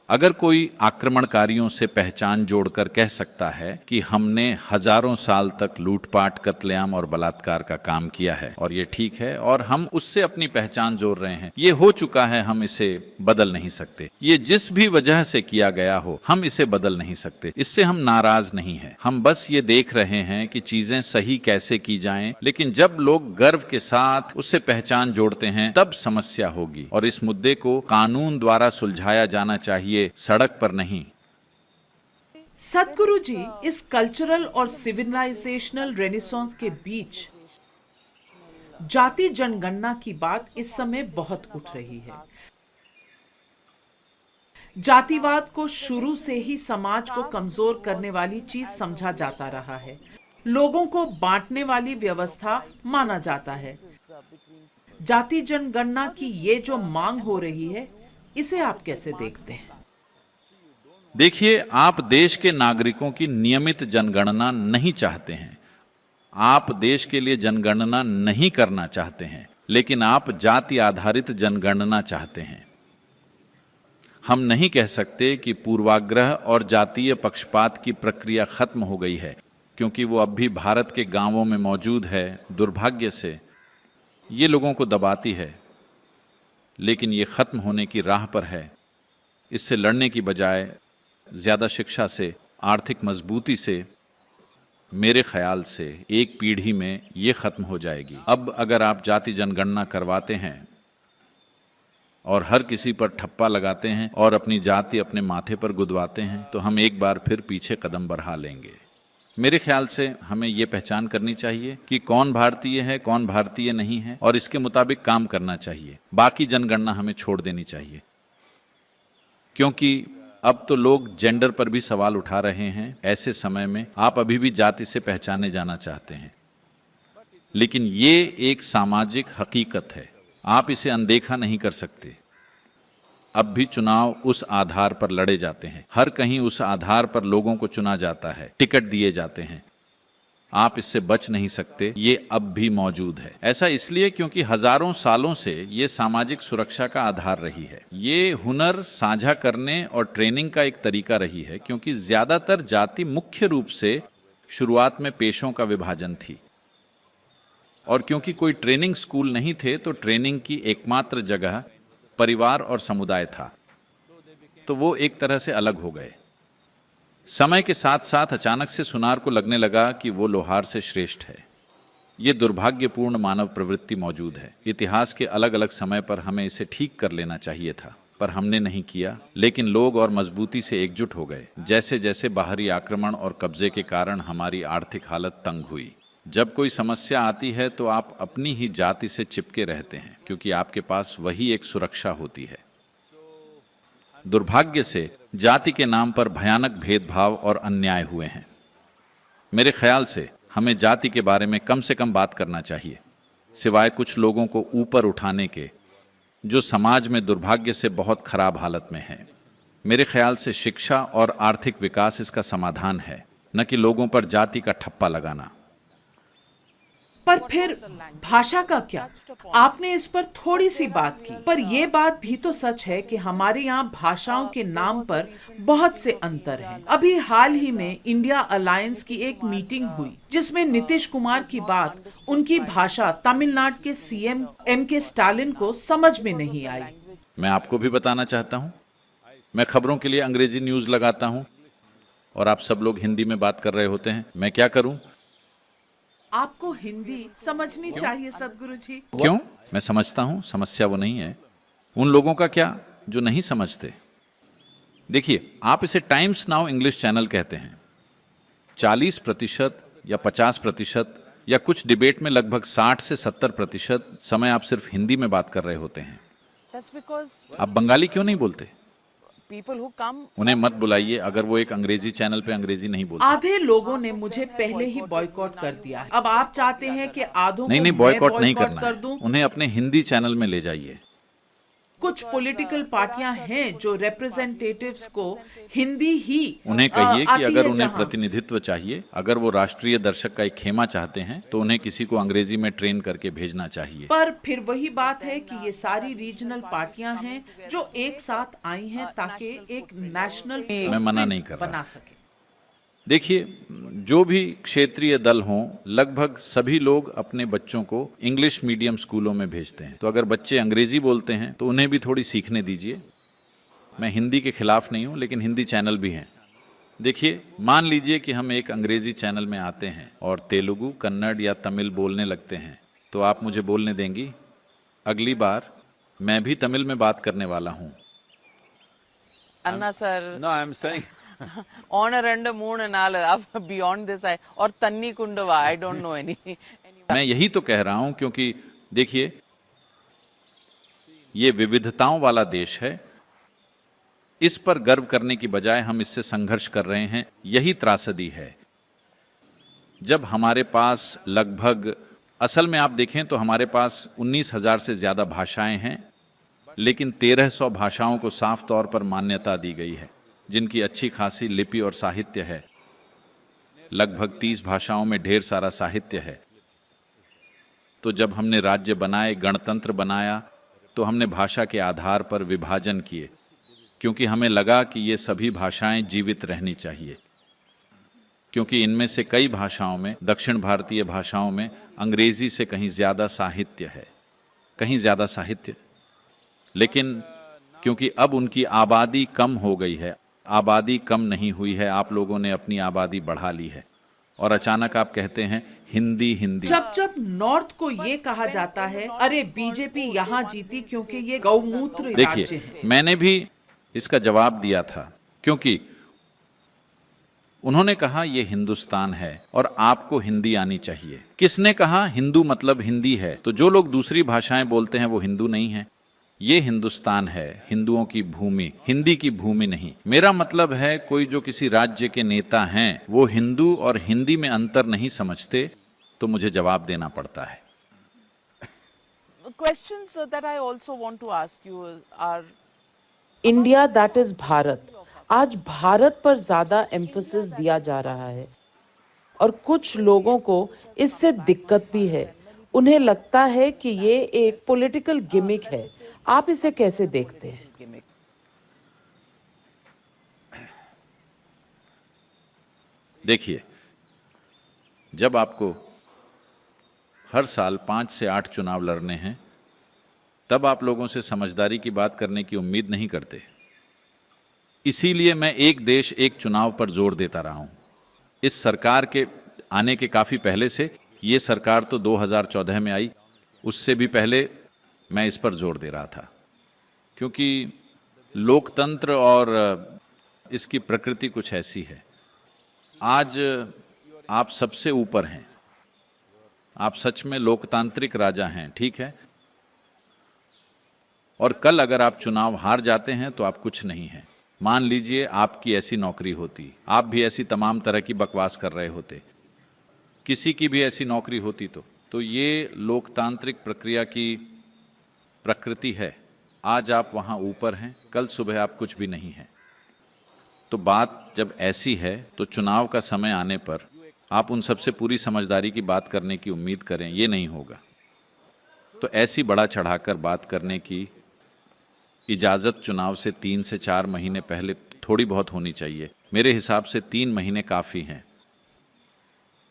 अगर कोई आक्रमणकारियों से पहचान जोड़कर कह सकता है कि हमने हजारों साल तक लूटपाट, कत्लेआम और बलात्कार का काम किया है और ये ठीक है और हम उससे अपनी पहचान जोड़ रहे हैं, ये हो चुका है, हम इसे बदल नहीं सकते। ये जिस भी वजह से किया गया हो, हम इसे बदल नहीं सकते। इससे हम नाराज नहीं हैं, हम बस ये देख रहे हैं कि चीजें सही कैसे की जाएं। लेकिन जब लोग गर्व के साथ उससे पहचान जोड़ते हैं तब समस्या होगी, और इस मुद्दे को कानून द्वारा सुलझाया जाना चाहिए, सड़क पर नहीं। सदगुरु जी, इस कल्चरल और सिविलाइजेशनल रेनेसांस के बीच जाति जनगणना की बात इस समय बहुत उठ रही है। जातिवाद को शुरू से ही समाज को कमजोर करने वाली चीज समझा जाता रहा है, लोगों को बांटने वाली व्यवस्था माना जाता है। जाति जनगणना की ये जो मांग हो रही है, इसे आप कैसे देखते हैं? देखिए, आप देश के नागरिकों की नियमित जनगणना नहीं चाहते हैं। आप देश के लिए जनगणना नहीं करना चाहते हैं, लेकिन आप जाति आधारित जनगणना चाहते हैं। हम नहीं कह सकते कि पूर्वाग्रह और जातीय पक्षपात की प्रक्रिया खत्म हो गई है, क्योंकि वो अब भी भारत के गांवों में मौजूद है। दुर्भाग्य से ये लोगों को दबाती है, लेकिन ये खत्म होने की राह पर है। इससे लड़ने की बजाय ज़्यादा शिक्षा से, आर्थिक मजबूती से, मेरे ख्याल से एक पीढ़ी में ये खत्म हो जाएगी। अब अगर आप जाति जनगणना करवाते हैं और हर किसी पर ठप्पा लगाते हैं और अपनी जाति अपने माथे पर गुदवाते हैं, तो हम एक बार फिर पीछे कदम बढ़ा लेंगे। मेरे ख्याल से हमें ये पहचान करनी चाहिए कि कौन भारतीय है, कौन भारतीय नहीं है, और इसके मुताबिक काम करना चाहिए। बाकी जनगणना हमें छोड़ देनी चाहिए, क्योंकि अब तो लोग जेंडर पर भी सवाल उठा रहे हैं। ऐसे समय में आप अभी भी जाति से पहचाने जाना चाहते हैं, लेकिन ये एक सामाजिक हकीकत है, आप इसे अनदेखा नहीं कर सकते। अब भी चुनाव उस आधार पर लड़े जाते हैं, हर कहीं उस आधार पर लोगों को चुना जाता है, टिकट दिए जाते हैं। आप इससे बच नहीं सकते, ये अब भी मौजूद है। ऐसा इसलिए क्योंकि हजारों सालों से ये सामाजिक सुरक्षा का आधार रही है। ये हुनर साझा करने और ट्रेनिंग का एक तरीका रही है, क्योंकि ज्यादातर जाति मुख्य रूप से शुरुआत में पेशों का विभाजन थी, और क्योंकि कोई ट्रेनिंग स्कूल नहीं थे तो ट्रेनिंग की एकमात्र जगह परिवार और समुदाय था, तो वो एक तरह से अलग हो गए। समय के साथ साथ अचानक से सुनार को लगने लगा कि वो लोहार से श्रेष्ठ है। ये दुर्भाग्यपूर्ण मानव प्रवृत्ति मौजूद है। इतिहास के अलग अलग समय पर हमें इसे ठीक कर लेना चाहिए था, पर हमने नहीं किया। लेकिन लोग और मजबूती से एकजुट हो गए। जैसे जैसे बाहरी आक्रमण और कब्जे के कारण हमारी आर्थिक हालत तंग हुई। जब कोई समस्या आती है तो आप अपनी ही जाति से चिपके रहते हैं, क्योंकि आपके पास वही एक सुरक्षा होती है। दुर्भाग्य से जाति के नाम पर भयानक भेदभाव और अन्याय हुए हैं। मेरे ख्याल से हमें जाति के बारे में कम से कम बात करना चाहिए, सिवाय कुछ लोगों को ऊपर उठाने के, जो समाज में दुर्भाग्य से बहुत खराब हालत में हैं। मेरे ख्याल से शिक्षा और आर्थिक विकास इसका समाधान है, न कि लोगों पर जाति का ठप्पा लगाना। पर फिर भाषा का क्या? आपने इस पर थोड़ी सी बात की, पर यह बात भी तो सच है कि हमारे यहाँ भाषाओं के नाम पर बहुत से अंतर हैं। अभी हाल ही में इंडिया अलायंस की एक मीटिंग हुई, जिसमें नीतीश कुमार की बात उनकी भाषा तमिलनाडु के सीएम M.K. स्टालिन को समझ में नहीं आई। मैं आपको भी बताना चाहता हूँ, मैं खबरों के लिए अंग्रेजी न्यूज लगाता हूँ और आप सब लोग हिंदी में बात कर रहे होते हैं। मैं क्या करूँ? आपको हिंदी समझनी चाहिए सदगुरु जी। क्यों? मैं समझता हूं, समस्या वो नहीं है। उन लोगों का क्या जो नहीं समझते? देखिए, आप इसे टाइम्स नाउ इंग्लिश चैनल कहते हैं। 40% या 50% या कुछ डिबेट में लगभग 60 से 70% समय आप सिर्फ हिंदी में बात कर रहे होते हैं। That's because आप बंगाली क्यों नहीं बोलते? people who come उन्हें मत बुलाइए अगर वो एक अंग्रेजी चैनल पे अंग्रेजी नहीं बोलते। आधे लोगों ने मुझे पहले ही बॉयकॉट कर दिया है। अब आप चाहते हैं कि आधों नहीं को नहीं, मैं बॉयकॉट नहीं करना कर है। दूं? उन्हें अपने हिंदी चैनल में ले जाइए। कुछ पॉलिटिकल पार्टियां हैं जो रिप्रेजेंटेटिव्स को हिंदी ही उन्हें कहिए कि आती अगर है उन्हें जहां। प्रतिनिधित्व चाहिए, अगर वो राष्ट्रीय दर्शक का एक खेमा चाहते हैं, तो उन्हें किसी को अंग्रेजी में ट्रेन करके भेजना चाहिए। पर फिर वही बात है कि ये सारी रीजनल पार्टियां हैं जो एक साथ आई हैं ताकि एक नेशनल मैं मना नहीं कर रहा। बना सके। देखिए, जो भी क्षेत्रीय दल हों, लगभग सभी लोग अपने बच्चों को इंग्लिश मीडियम स्कूलों में भेजते हैं। तो अगर बच्चे अंग्रेजी बोलते हैं तो उन्हें भी थोड़ी सीखने दीजिए। मैं हिंदी के खिलाफ नहीं हूं, लेकिन हिंदी चैनल भी हैं। देखिए, मान लीजिए कि हम एक अंग्रेजी चैनल में आते हैं और तेलुगु, कन्नड़ या तमिल बोलने लगते हैं, तो आप मुझे बोलने देंगी? अगली बार मैं भी तमिल में बात करने वाला हूं। Anna sir, No, I'm saying on a rand moon and all beyond this I or Tanni Kundava, I don't know any. मैं यही तो कह रहा हूं, क्योंकि देखिए, ये विविधताओं वाला देश है। इस पर गर्व करने की बजाय हम इससे संघर्ष कर रहे हैं। यही त्रासदी है। जब हमारे पास लगभग, असल में आप देखें तो हमारे पास 19,000 से ज्यादा भाषाएं हैं, लेकिन 1300 भाषाओं को साफ तौर पर मान्यता दी गई है, जिनकी अच्छी खासी लिपि और साहित्य है। लगभग 30 भाषाओं में ढेर सारा साहित्य है। तो जब हमने राज्य बनाए, गणतंत्र बनाया, तो हमने भाषा के आधार पर विभाजन किए, क्योंकि हमें लगा कि ये सभी भाषाएं जीवित रहनी चाहिए, क्योंकि इनमें से कई भाषाओं में, दक्षिण भारतीय भाषाओं में अंग्रेजी से कहीं ज़्यादा साहित्य है, कहीं ज़्यादा साहित्य। लेकिन क्योंकि अब उनकी आबादी कम हो गई है, आबादी कम नहीं हुई है, आप लोगों ने अपनी आबादी बढ़ा ली है, और अचानक आप कहते हैं हिंदी हिंदी। जब जब नॉर्थ को ये कहा जाता है, अरे बीजेपी यहाँ जीती क्योंकि ये गौमूत्र राज्य देखिए, है। मैंने भी इसका जवाब दिया था, क्योंकि उन्होंने कहा ये हिंदुस्तान है और आपको हिंदी आनी चाहिए। किसने कहा हिंदू मतलब हिंदी है? तो जो लोग दूसरी भाषाएं बोलते हैं वो हिंदू नहीं है। ये हिंदुस्तान है, हिंदुओं की भूमि, हिंदी की भूमि नहीं। मेरा मतलब है कोई जो किसी राज्य के नेता हैं वो हिंदू और हिंदी में अंतर नहीं समझते तो मुझे जवाब देना पड़ता है। Questions that I also want to ask you are India that is Bharat, आज भारत पर ज्यादा एम्फोसिस दिया जा रहा है और कुछ लोगों को इससे दिक्कत भी है। उन्हें लगता है कि ये एक पॉलिटिकल गिमिक है। आप इसे कैसे देखते हैं? gimmick. देखिए, जब आपको हर साल 5 से 8 चुनाव लड़ने हैं तब आप लोगों से समझदारी की बात करने की उम्मीद नहीं करते। इसीलिए मैं एक देश एक चुनाव पर जोर देता रहा हूं। इस सरकार के आने के काफ़ी पहले से, ये सरकार तो 2014 में आई, उससे भी पहले मैं इस पर जोर दे रहा था, क्योंकि लोकतंत्र और इसकी प्रकृति कुछ ऐसी है। आज आप सबसे ऊपर हैं, आप सच में लोकतांत्रिक राजा हैं, ठीक है, और कल अगर आप चुनाव हार जाते हैं तो आप कुछ नहीं हैं। मान लीजिए आपकी ऐसी नौकरी होती, आप भी ऐसी तमाम तरह की बकवास कर रहे होते, किसी की भी ऐसी नौकरी होती तो ये लोकतांत्रिक प्रक्रिया की प्रकृति है। आज आप वहाँ ऊपर हैं, कल सुबह आप कुछ भी नहीं हैं। तो बात जब ऐसी है तो चुनाव का समय आने पर आप उन सबसे पूरी समझदारी की बात करने की उम्मीद करें, ये नहीं होगा। तो ऐसी बड़ा चढ़ाकर बात करने की इजाज़त चुनाव से 3 से 4 महीने पहले थोड़ी बहुत होनी चाहिए। मेरे हिसाब से 3 महीने काफ़ी हैं।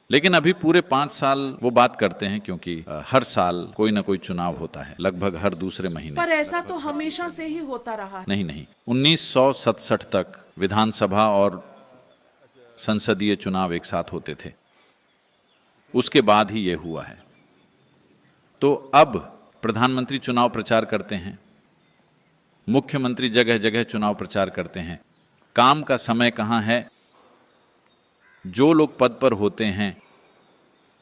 लेकिन अभी पूरे 5 साल वो बात करते हैं, क्योंकि हर साल कोई ना कोई चुनाव होता है, लगभग हर दूसरे महीने। पर ऐसा तो हमेशा से ही होता रहा है। नहीं, 1967 तक विधानसभा और संसदीय चुनाव एक साथ होते थे, उसके बाद ही ये हुआ है। तो अब प्रधानमंत्री चुनाव प्रचार करते हैं, मुख्यमंत्री जगह जगह चुनाव प्रचार करते हैं। काम का समय कहाँ है? जो लोग पद पर होते हैं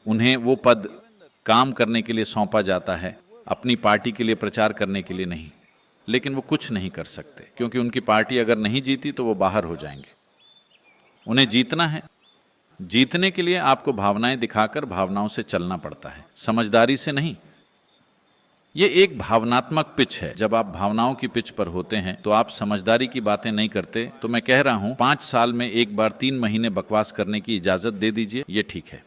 उन्हें वो पद काम करने के लिए सौंपा जाता है, अपनी पार्टी के लिए प्रचार करने के लिए नहीं। लेकिन वो कुछ नहीं कर सकते, क्योंकि उनकी पार्टी अगर नहीं जीती तो वो बाहर हो जाएंगे। उन्हें जीतना है, जीतने के लिए आपको भावनाएं दिखाकर भावनाओं से चलना पड़ता है, समझदारी से नहीं। ये एक भावनात्मक पिच है। जब आप भावनाओं की पिच पर होते हैं तो आप समझदारी की बातें नहीं करते। तो मैं कह रहा हूं 5 साल में एक बार 3 महीने बकवास करने की इजाजत दे दीजिए, ये ठीक है।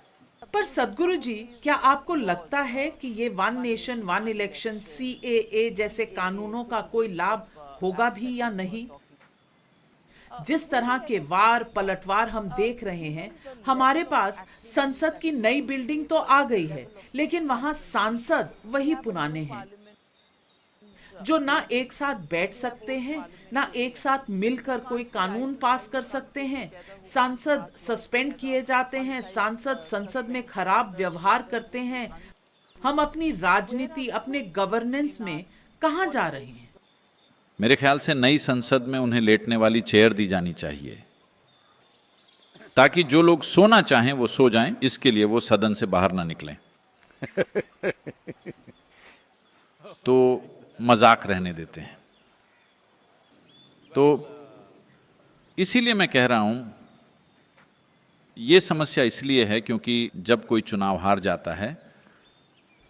पर सदगुरु जी, क्या आपको लगता है कि ये 1 नेशन 1 इलेक्शन CAA जैसे कानूनों का कोई लाभ होगा भी या नहीं? जिस तरह के वार पलटवार हम देख रहे हैं, हमारे पास संसद की नई बिल्डिंग तो आ गई है, लेकिन वहां सांसद वही पुराने हैं, जो ना एक साथ बैठ सकते हैं, ना एक साथ मिलकर कोई कानून पास कर सकते हैं। सांसद सस्पेंड किए जाते हैं, सांसद संसद में खराब व्यवहार करते हैं। हम अपनी राजनीति, अपने गवर्नेंस में कहां जा रहे हैं? मेरे ख्याल से नई संसद में उन्हें लेटने वाली चेयर दी जानी चाहिए, ताकि जो लोग सोना चाहें वो सो जाएं, इसके लिए वो सदन से बाहर ना निकलें। तो मजाक रहने देते हैं। तो इसीलिए मैं कह रहा हूं, ये समस्या इसलिए है क्योंकि जब कोई चुनाव हार जाता है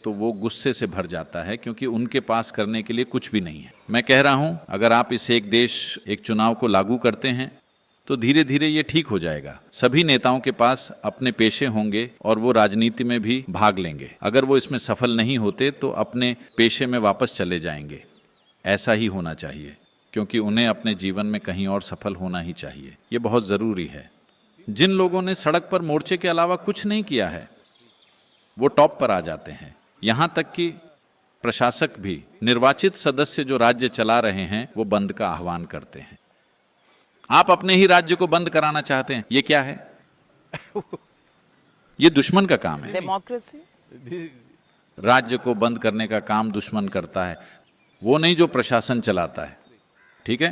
तो वो गुस्से से भर जाता है, क्योंकि उनके पास करने के लिए कुछ भी नहीं है। मैं कह रहा हूं, अगर आप इस एक देश एक चुनाव को लागू करते हैं तो धीरे धीरे ये ठीक हो जाएगा। सभी नेताओं के पास अपने पेशे होंगे और वो राजनीति में भी भाग लेंगे। अगर वो इसमें सफल नहीं होते तो अपने पेशे में वापस चले जाएंगे। ऐसा ही होना चाहिए, क्योंकि उन्हें अपने जीवन में कहीं और सफल होना ही चाहिए। ये बहुत ज़रूरी है। जिन लोगों ने सड़क पर मोर्चे के अलावा कुछ नहीं किया है वो टॉप पर आ जाते हैं। यहाँ तक कि प्रशासक भी, निर्वाचित सदस्य जो राज्य चला रहे हैं, वो बंद का आह्वान करते हैं। आप अपने ही राज्य को बंद कराना चाहते हैं, ये क्या है? ये दुश्मन का काम है। डेमोक्रेसी, राज्य को बंद करने का काम दुश्मन करता है, वो नहीं जो प्रशासन चलाता है। ठीक है?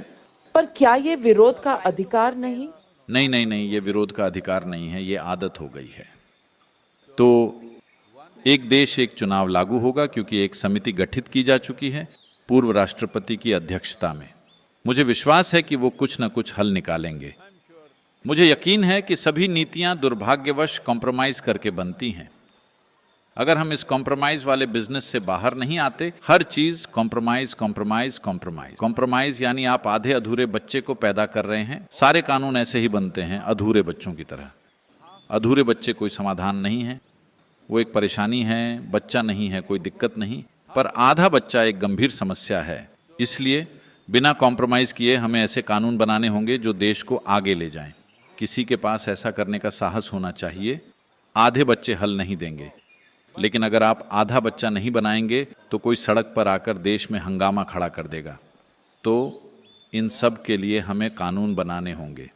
पर क्या ये विरोध का अधिकार नहीं? नहीं, ये विरोध का अधिकार नहीं है, ये आदत हो गई है। तो एक देश एक चुनाव लागू होगा, क्योंकि एक समिति गठित की जा चुकी है। पूर्व राष्ट्रपति की अध्यक्षता में। मुझे विश्वास है कि वो कुछ न कुछ हल निकालेंगे। मुझे यकीन है कि सभी नीतियां दुर्भाग्यवश कॉम्प्रोमाइज करके बनती हैं। अगर हम इस कॉम्प्रोमाइज वाले बिजनेस से बाहर नहीं आते, हर चीज कॉम्प्रोमाइज कॉम्प्रोमाइज कॉम्प्रोमाइज कॉम्प्रोमाइज, यानी आप आधे अधूरे बच्चे को पैदा कर रहे हैं। सारे कानून ऐसे ही बनते हैं, अधूरे बच्चों की तरह। अधूरे बच्चे कोई समाधान नहीं है, वो एक परेशानी है। बच्चा नहीं है कोई दिक्कत नहीं, पर आधा बच्चा एक गंभीर समस्या है। इसलिए बिना कॉम्प्रोमाइज किए हमें ऐसे कानून बनाने होंगे जो देश को आगे ले जाएं। किसी के पास ऐसा करने का साहस होना चाहिए। आधे बच्चे हल नहीं देंगे, लेकिन अगर आप आधा बच्चा नहीं बनाएंगे तो कोई सड़क पर आकर देश में हंगामा खड़ा कर देगा। तो इन सब के लिए हमें कानून बनाने होंगे।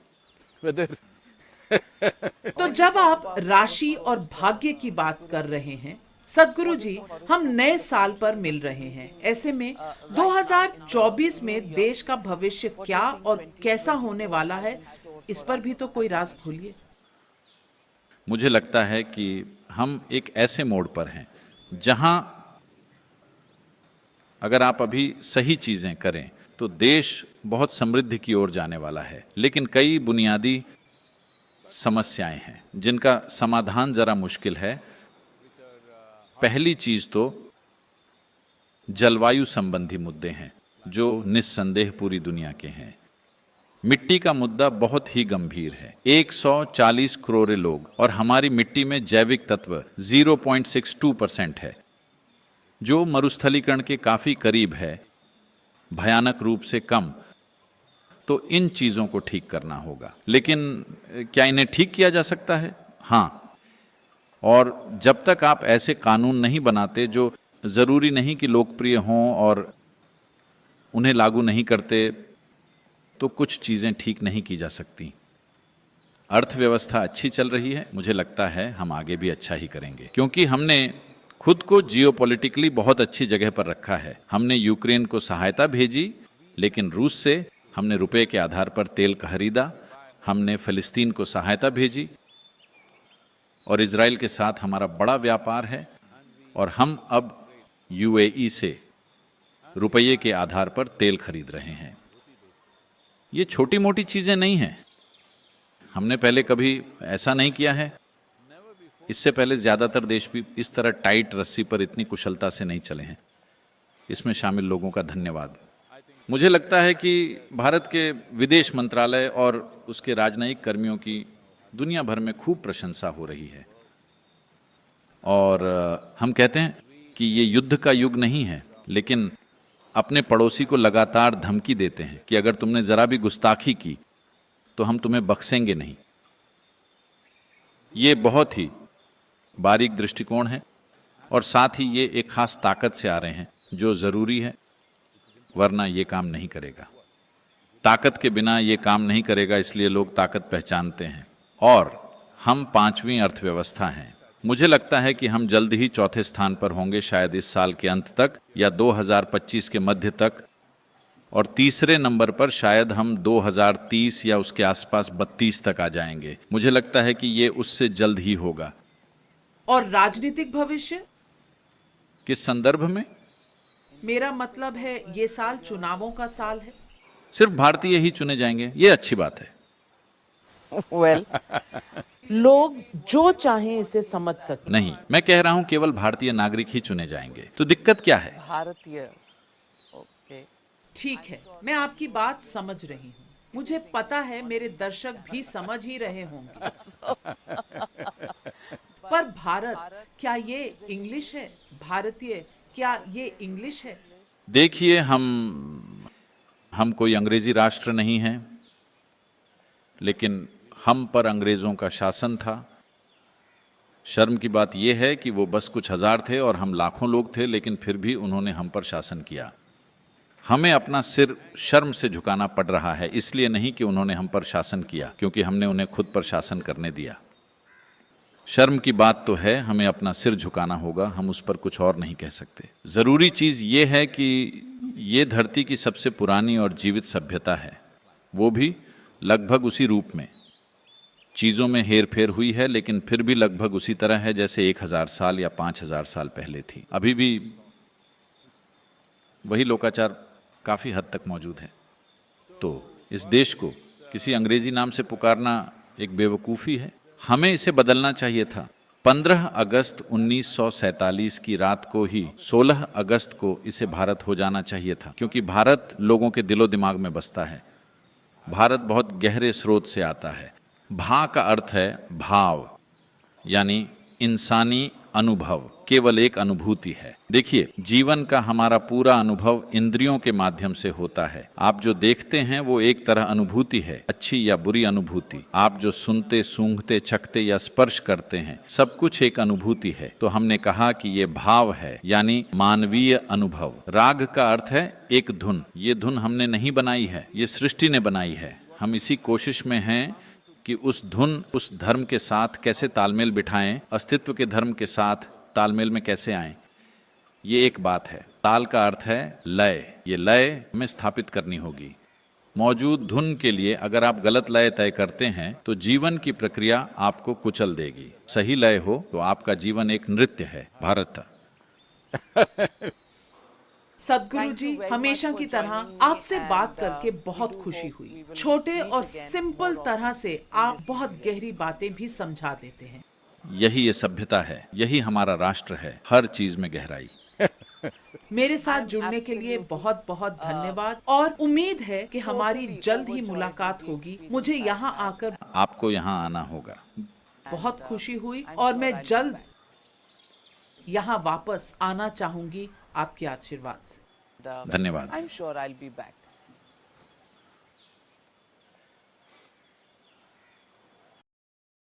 तो जब आप राशि और भाग्य की बात कर रहे हैं सदगुरु जी, हम नए साल पर मिल रहे हैं। ऐसे में 2024 में देश का भविष्य क्या और कैसा होने वाला है, इस पर भी तो कोई राज खोलिए। मुझे लगता है कि हम एक ऐसे मोड़ पर हैं जहां अगर आप अभी सही चीजें करें तो देश बहुत समृद्धि की ओर जाने वाला है। लेकिन कई बुनियादी समस्याएं हैं जिनका समाधान जरा मुश्किल है। पहली चीज तो जलवायु संबंधी मुद्दे हैं जो निस्संदेह पूरी दुनिया के हैं। मिट्टी का मुद्दा बहुत ही गंभीर है। 140 करोड़ लोग और हमारी मिट्टी में जैविक तत्व 0.62% है, जो मरुस्थलीकरण के काफी करीब है, भयानक रूप से कम। तो इन चीजों को ठीक करना होगा। लेकिन क्या इन्हें ठीक किया जा सकता है? हाँ। और जब तक आप ऐसे कानून नहीं बनाते जो जरूरी नहीं कि लोकप्रिय हों और उन्हें लागू नहीं करते, तो कुछ चीजें ठीक नहीं की जा सकती। अर्थव्यवस्था अच्छी चल रही है, मुझे लगता है हम आगे भी अच्छा ही करेंगे, क्योंकि हमने खुद को जियोपॉलिटिकली बहुत अच्छी जगह पर रखा है। हमने यूक्रेन को सहायता भेजी, लेकिन रूस से हमने रुपए के आधार पर तेल खरीदा। हमने फिलिस्तीन को सहायता भेजी और इजराइल के साथ हमारा बड़ा व्यापार है, और हम अब यूएई से रुपये के आधार पर तेल खरीद रहे हैं। ये छोटी मोटी चीजें नहीं हैं। हमने पहले कभी ऐसा नहीं किया है। इससे पहले ज्यादातर देश भी इस तरह टाइट रस्सी पर इतनी कुशलता से नहीं चले हैं। इसमें शामिल लोगों का धन्यवाद। मुझे लगता है कि भारत के विदेश मंत्रालय और उसके राजनयिक कर्मियों की दुनिया भर में खूब प्रशंसा हो रही है। और हम कहते हैं कि ये युद्ध का युग नहीं है, लेकिन अपने पड़ोसी को लगातार धमकी देते हैं कि अगर तुमने जरा भी गुस्ताखी की तो हम तुम्हें बख्शेंगे नहीं। ये बहुत ही बारीक दृष्टिकोण है, और साथ ही ये एक खास ताकत से आ रहे हैं जो जरूरी है, वरना ये काम नहीं करेगा। ताकत के बिना ये काम नहीं करेगा, इसलिए लोग ताकत पहचानते हैं। और हम 5वीं अर्थव्यवस्था हैं। मुझे लगता है कि हम जल्द ही चौथे स्थान पर होंगे, शायद इस साल के अंत तक या 2025 के मध्य तक, और तीसरे नंबर पर शायद हम 2030 या उसके आसपास 32 तक आ जाएंगे। मुझे लगता है कि ये उससे जल्द ही होगा। और राजनीतिक भविष्य किस संदर्भ में? मेरा मतलब है ये साल चुनावों का साल है। सिर्फ भारतीय ही चुने जाएंगे, ये अच्छी बात है। Well, लोग जो चाहें इसे समझ सकते। नहीं, मैं कह रहा हूं केवल भारतीय नागरिक ही चुने जाएंगे। तो दिक्कत क्या है? भारतीय, ओके, ठीक है, मैं आपकी बात समझ रही हूँ। मुझे पता है मेरे दर्शक भी समझ ही रहे होंगे। पर भारत, क्या ये इंग्लिश है? भारतीय, क्या ये इंग्लिश है? देखिए, हम कोई अंग्रेजी राष्ट्र नहीं हैं, लेकिन हम पर अंग्रेजों का शासन था। शर्म की बात यह है कि वो बस कुछ हजार थे और हम लाखों लोग थे, लेकिन फिर भी उन्होंने हम पर शासन किया। हमें अपना सिर शर्म से झुकाना पड़ रहा है, इसलिए नहीं कि उन्होंने हम पर शासन किया, क्योंकि हमने उन्हें खुद पर शासन करने दिया। शर्म की बात तो है, हमें अपना सिर झुकाना होगा, हम उस पर कुछ और नहीं कह सकते। जरूरी चीज ये है कि ये धरती की सबसे पुरानी और जीवित सभ्यता है, वो भी लगभग उसी रूप में। चीजों में हेर फेर हुई है, लेकिन फिर भी लगभग उसी तरह है जैसे 1000 साल या 5000 साल पहले थी। अभी भी वही लोकाचार काफ़ी हद तक मौजूद है। तो इस देश को किसी अंग्रेजी नाम से पुकारना एक बेवकूफ़ी है। हमें इसे बदलना चाहिए था। 15 अगस्त 1947 की रात को ही 16 अगस्त को इसे भारत हो जाना चाहिए था, क्योंकि भारत लोगों के दिलो दिमाग में बसता है। भारत बहुत गहरे स्रोत से आता है। भा का अर्थ है भाव, यानी इंसानी अनुभव, केवल एक अनुभूति है। देखिए, जीवन का हमारा पूरा अनुभव इंद्रियों के माध्यम से होता है। आप जो देखते हैं वो एक तरह अनुभूति है, अच्छी या बुरी अनुभूति। आप जो सुनते, सूंघते, चखते या स्पर्श करते हैं, सब कुछ एक अनुभूति है। तो हमने कहा कि ये भाव है, यानी मानवीय अनुभव। राग का अर्थ है एक धुन। ये धुन हमने नहीं बनाई है, ये सृष्टि ने बनाई है। हम इसी कोशिश में हैं कि उस धुन, उस धर्म के साथ कैसे तालमेल बिठाएं, अस्तित्व के धर्म के साथ तालमेल में कैसे आएं। ये एक बात है। ताल का अर्थ है लय। ये लय हमें स्थापित करनी होगी। मौजूद धुन के लिए अगर आप गलत लय तय करते हैं तो जीवन की प्रक्रिया आपको कुचल देगी। सही लय हो तो आपका जीवन एक नृत्य है। भारत। सदगुरु जी, हमेशा की तरह आपसे बात करके बहुत खुशी हुई। छोटे और सिंपल तरह से आप बहुत गहरी बातें भी समझा देते हैं। यही ये सभ्यता है, यही हमारा राष्ट्र है, हर चीज में गहराई। मेरे साथ जुड़ने के लिए बहुत बहुत धन्यवाद और उम्मीद है कि हमारी जल्द ही मुलाकात होगी। मुझे यहाँ आकर आपको यहाँ आना होगा। बहुत खुशी हुई और मैं जल्द यहाँ वापस आना चाहूंगी आपके आशीर्वाद से। धन्यवाद। I'm sure I'll be back.